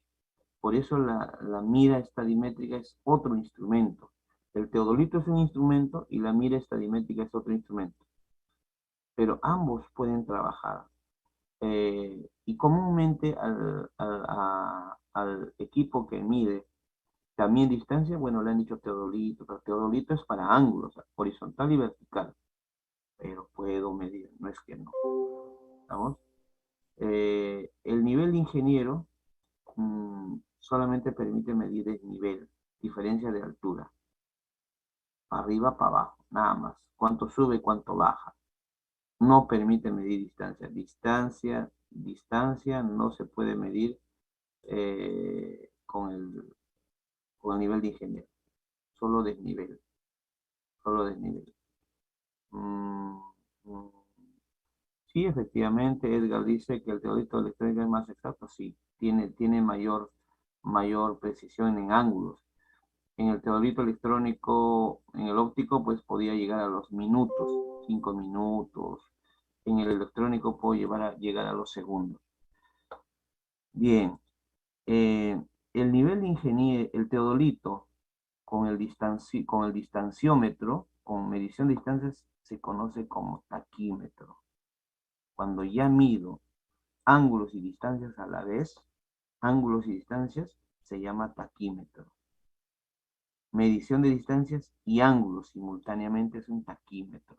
Por eso la mira estadimétrica es otro instrumento. El teodolito es un instrumento y la mira estadimétrica es otro instrumento. Pero ambos pueden trabajar. Y comúnmente al equipo que mide también distancia, bueno, le han dicho teodolito, pero teodolito es para ángulos, horizontal y vertical. Pero puedo medir, no es que no. ¿Vamos? El nivel de ingeniero solamente permite medir desnivel, diferencia de altura, para arriba, para abajo, nada más. Cuánto sube, cuánto baja. No permite medir distancia. Distancia no se puede medir con el nivel de ingeniero. Solo desnivel. Solo desnivel. Sí, efectivamente, Edgar dice que el teodolito electrónico es más exacto. Sí, tiene mayor precisión en ángulos. En el teodolito electrónico, en el óptico, pues podía llegar a los minutos, 5 minutos. En el electrónico puedo llegar a los segundos. Bien, el nivel de ingeniería, el teodolito con el distanciómetro, con medición de distancias, se conoce como taquímetro. Cuando ya mido ángulos y distancias a la vez, ángulos y distancias, se llama taquímetro. Medición de distancias y ángulos simultáneamente es un taquímetro.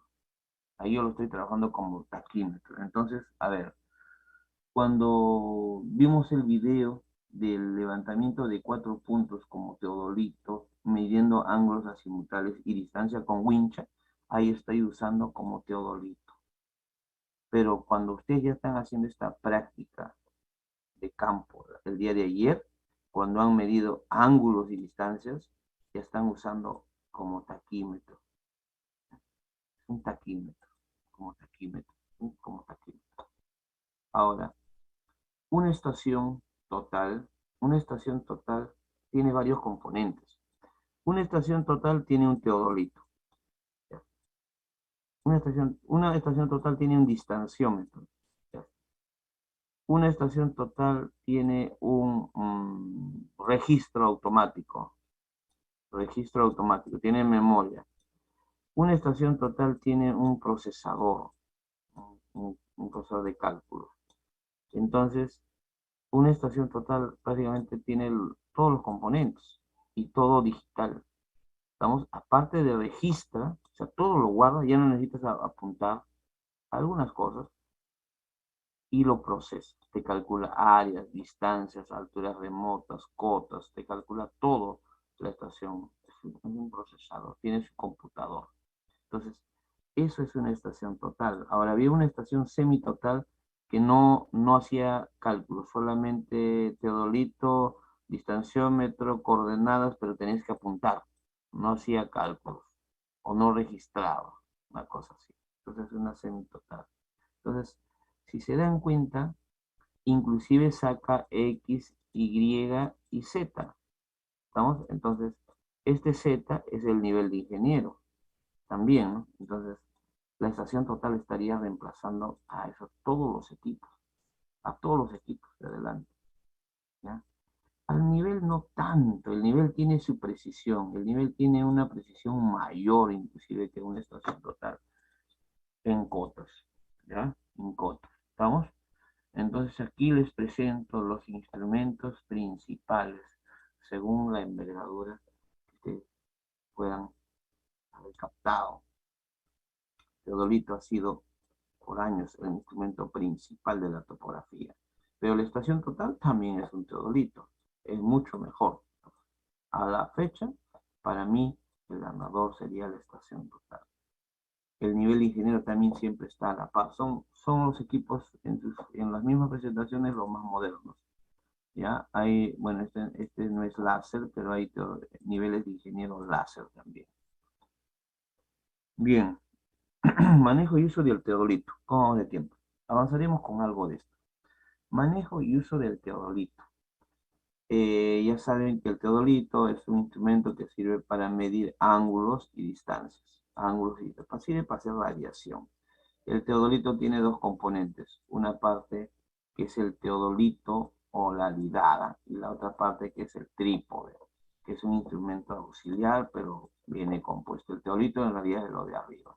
Ahí yo lo estoy trabajando como taquímetro. Entonces, a ver, cuando vimos el video del levantamiento de 4 puntos como teodolito, midiendo ángulos azimutales y distancia con wincha, ahí estoy usando como teodolito. Pero cuando ustedes ya están haciendo esta práctica de campo el día de ayer, cuando han medido ángulos y distancias, ya están usando como taquímetro. Un taquímetro, como taquímetro, como taquímetro. Ahora, una estación total, una estación total tiene varios componentes. Una estación total tiene un teodolito. Una estación total tiene un distanciómetro. Una estación total tiene un registro automático, tiene memoria. Una estación total tiene un procesador, un procesador de cálculo. Entonces, una estación total prácticamente tiene todos los componentes y todo digital. Estamos, aparte de registra, o sea, todo lo guarda, ya no necesitas apuntar algunas cosas y lo procesa. Te calcula áreas, distancias, alturas remotas, cotas, te calcula todo la estación. Es un procesador, tiene su computador. Entonces, eso es una estación total. Ahora, había una estación semitotal que no hacía cálculos, solamente teodolito, distanciómetro, coordenadas, pero tenías que apuntar. No hacía cálculos o no registraba, una cosa así. Entonces, es una semitotal. Entonces, si se dan cuenta, inclusive saca X, Y y Z. ¿Estamos? Entonces, este Z es el nivel de ingeniero también, ¿no? Entonces, la estación total estaría reemplazando a eso, a todos los equipos de adelante, ¿ya? Al nivel no tanto, el nivel tiene su precisión, el nivel tiene una precisión mayor inclusive que una estación total en cotas, ¿ya? En cotas, ¿estamos? Entonces aquí les presento los instrumentos principales según la envergadura que ustedes puedan haber captado. Teodolito ha sido por años el instrumento principal de la topografía. Pero la estación total también es un teodolito. Es mucho mejor. A la fecha, para mí, el ganador sería la estación total. El nivel de ingeniero también siempre está a la par. Son los equipos en las mismas presentaciones los más modernos. ¿Ya? Hay, bueno, este no es láser, pero hay niveles de ingeniero láser también. Bien. Manejo y uso del teodolito. ¿Cómo vamos de tiempo? Avanzaremos con algo de esto. Manejo y uso del teodolito. Ya saben que el teodolito es un instrumento que sirve para medir ángulos y distancias. Sirve para hacer radiación. El teodolito tiene dos componentes. Una parte que es el teodolito o la lidada y la otra parte que es el trípode, que es un instrumento auxiliar, pero viene compuesto. El teodolito en realidad es lo de arriba.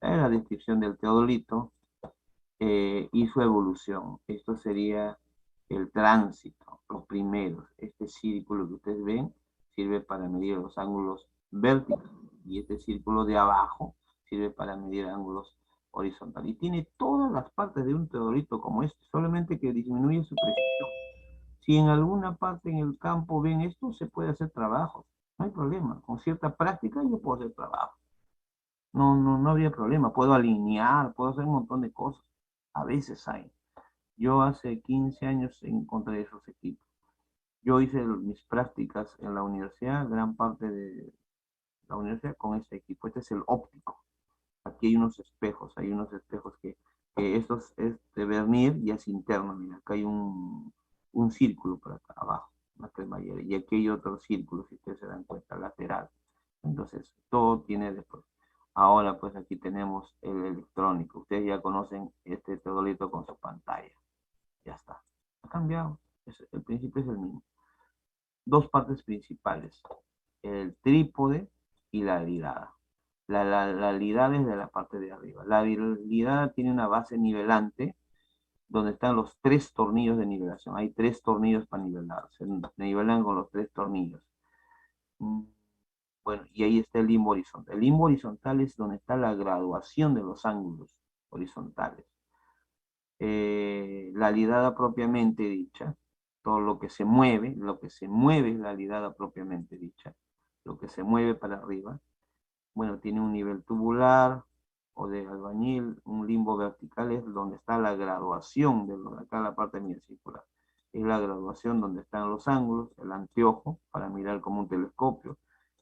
La descripción del teodolito y su evolución. Esto sería el tránsito, los primeros. Este círculo que ustedes ven sirve para medir los ángulos verticales y este círculo de abajo sirve para medir ángulos horizontales. Y tiene todas las partes de un teodolito como este, solamente que disminuye su precisión. Si en alguna parte en el campo ven esto, se puede hacer trabajo. No hay problema. Con cierta práctica yo puedo hacer trabajo. No habría problema. Puedo alinear, puedo hacer un montón de cosas. A veces hay. Yo hace 15 años encontré esos equipos. Yo hice mis prácticas en la universidad, gran parte de la universidad con este equipo. Este es el óptico. Aquí hay unos espejos que estos es de vernier y es interno. Mira, acá hay un círculo por acá abajo, una cremallera. Y aquí hay otro círculo, si ustedes se dan cuenta, lateral. Entonces, todo tiene después. Ahora, pues aquí tenemos el electrónico. Ustedes ya conocen este teodolito con su pantalla. Ya está. Ha cambiado. El principio es el mismo. Dos partes principales. El trípode y la lidada. La lidada es de la parte de arriba. La lidada tiene una base nivelante donde están los tres tornillos de nivelación. Hay tres tornillos para nivelar. Se nivelan con los tres tornillos. Bueno, y ahí está el limbo horizontal. El limbo horizontal es donde está la graduación de los ángulos horizontales. La lidada propiamente dicha, todo lo que se mueve es la lidada propiamente dicha, lo que se mueve para arriba, bueno, tiene un nivel tubular o de albañil, un limbo vertical es donde está la graduación, acá la parte circular, es la graduación donde están los ángulos, el anteojo para mirar como un telescopio,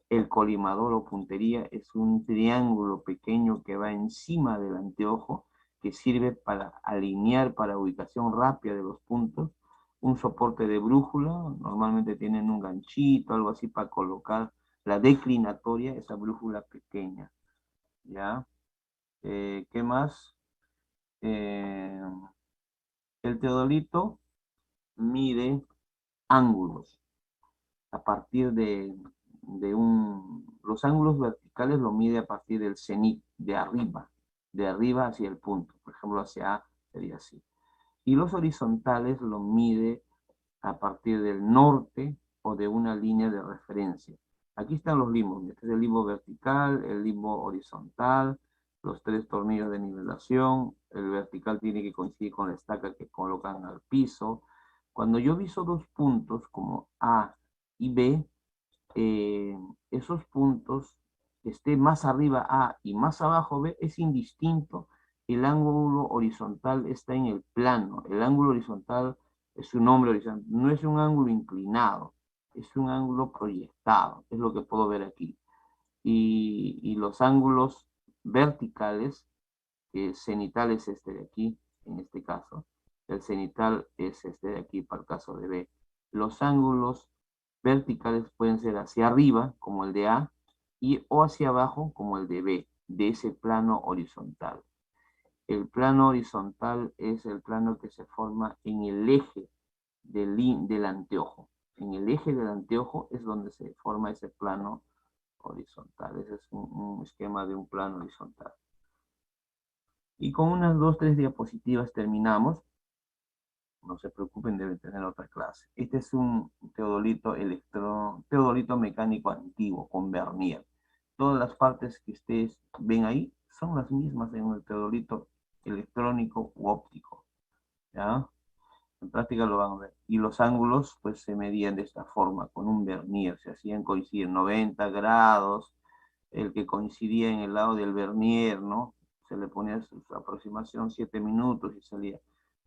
el colimador o puntería es un triángulo pequeño que va encima del anteojo que sirve para alinear para ubicación rápida de los puntos, un soporte de brújula, normalmente tienen un ganchito, algo así para colocar la declinatoria, esa brújula pequeña, ¿ya? ¿Qué más? El El teodolito mide ángulos a partir los ángulos verticales lo mide a partir del cenit, de arriba hacia el punto. Por ejemplo, hacia A sería así. Y los horizontales lo mide a partir del norte o de una línea de referencia. Aquí están los limbos. Este es el limbo vertical, el limbo horizontal, los 3 tornillos de nivelación. El vertical tiene que coincidir con la estaca que colocan al piso. Cuando yo viso dos puntos como A y B, esos puntos, que esté más arriba A y más abajo B, es indistinto. El ángulo horizontal está en el plano. El ángulo horizontal es un nombre horizontal. No es un ángulo inclinado, es un ángulo proyectado. Es lo que puedo ver aquí. Y los ángulos verticales, el cenital es este de aquí, en este caso. El cenital es este de aquí para el caso de B. Los ángulos verticales pueden ser hacia arriba, como el de A, o hacia abajo, como el de B, de ese plano horizontal. El plano horizontal es el plano que se forma en el eje del anteojo. En el eje del anteojo es donde se forma ese plano horizontal. Ese es un esquema de un plano horizontal. Y con unas 2-3 diapositivas terminamos. No se preocupen, deben tener otra clase. Este es un teodolito teodolito mecánico antiguo con vernier. Todas las partes que ustedes ven ahí son las mismas en el teodolito electrónico u óptico. ¿Ya? En práctica lo van a ver. Y los ángulos pues se medían de esta forma, con un vernier. Se hacían coincidir 90 grados, el que coincidía en el lado del vernier, ¿no? Se le ponía su aproximación 7 minutos y salía.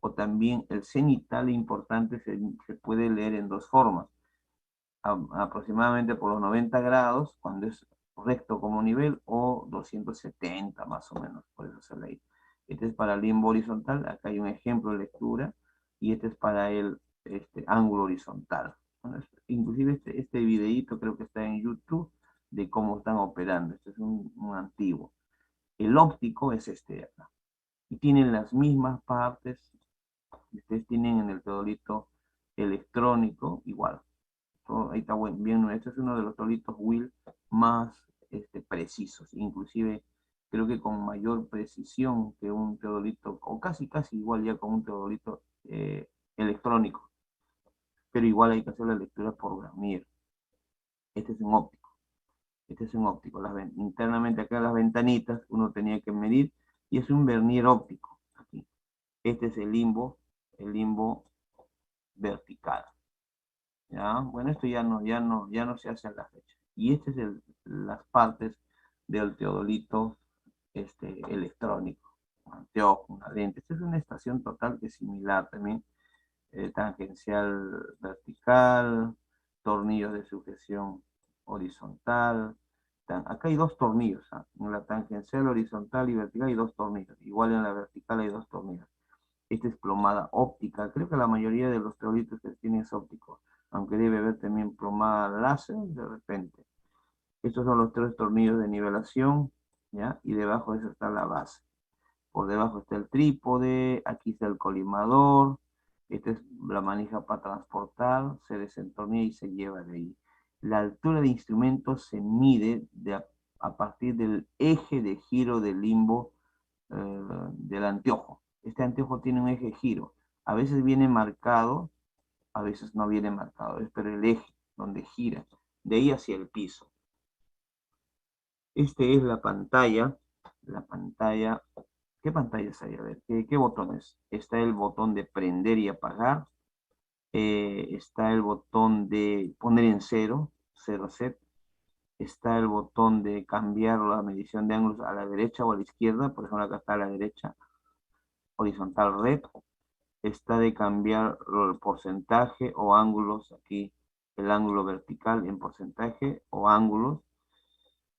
O también el cenital importante se puede leer en dos formas. Aproximadamente por los 90 grados, cuando es recto como nivel, o 270 más o menos, por eso se lee. Este es para el limbo horizontal, acá hay un ejemplo de lectura, y este es para el ángulo horizontal. Bueno, inclusive este videíto creo que está en YouTube de cómo están operando. Este es un antiguo. El óptico es este de acá. Y tienen las mismas partes. Ustedes tienen en el teodolito electrónico igual. Ahí está bien. Este es uno de los teodolitos Will más precisos. Inclusive creo que con mayor precisión que un teodolito, o casi igual ya con un teodolito electrónico. Pero igual hay que hacer la lectura por vernier. Este es un óptico. Este es un óptico. Internamente acá las ventanitas uno tenía que medir y es un vernier óptico. Aquí. Este es el limbo vertical. ¿Ya? Bueno, esto ya no se hace a la fecha. Y este es las partes del teodolito electrónico. Un anteojo, una lente. Esta es una estación total que es similar también. Tangencial vertical, tornillos de sujeción horizontal. Acá hay dos tornillos, ¿ah? En la tangencial horizontal y vertical hay dos tornillos. Igual en la vertical hay dos tornillos. Esta es plomada óptica. Creo que la mayoría de los teodolitos que tienen es óptico, aunque debe haber también plomada láser de repente. Estos son los 3 tornillos de nivelación, ¿ya? Y debajo de eso está la base. Por debajo está el trípode, aquí está el colimador, esta es la manija para transportar, se desentornilla y se lleva de ahí. La altura de instrumento se mide a partir del eje de giro del limbo del anteojo. Este anteojo tiene un eje de giro. A veces viene marcado, a veces no viene marcado, pero el eje donde gira, de ahí hacia el piso. Este es la pantalla. ¿Qué pantallas hay? A ver, ¿qué botones? Está el botón de prender y apagar. Está el botón de poner en cero set. Está el botón de cambiar la medición de ángulos a la derecha o a la izquierda. Por ejemplo, acá está a la derecha, horizontal red. Está de cambiar el porcentaje o ángulos. Aquí el ángulo vertical en porcentaje o ángulos.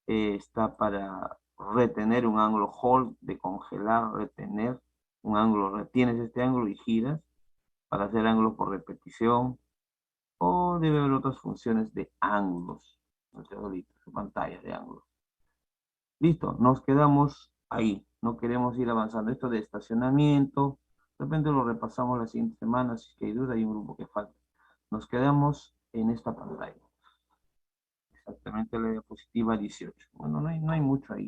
Está para retener un ángulo hold, de congelar, retener un ángulo, retienes este ángulo y giras para hacer ángulos por repetición, o debe haber otras funciones de ángulos, su pantalla de ángulos. Listo, nos quedamos ahí, no queremos ir avanzando. Esto de estacionamiento, De repente lo repasamos la siguiente semana, si es que hay duda, hay un grupo que falta. Nos quedamos en esta pantalla. Exactamente la diapositiva 18. Bueno, no hay mucho ahí.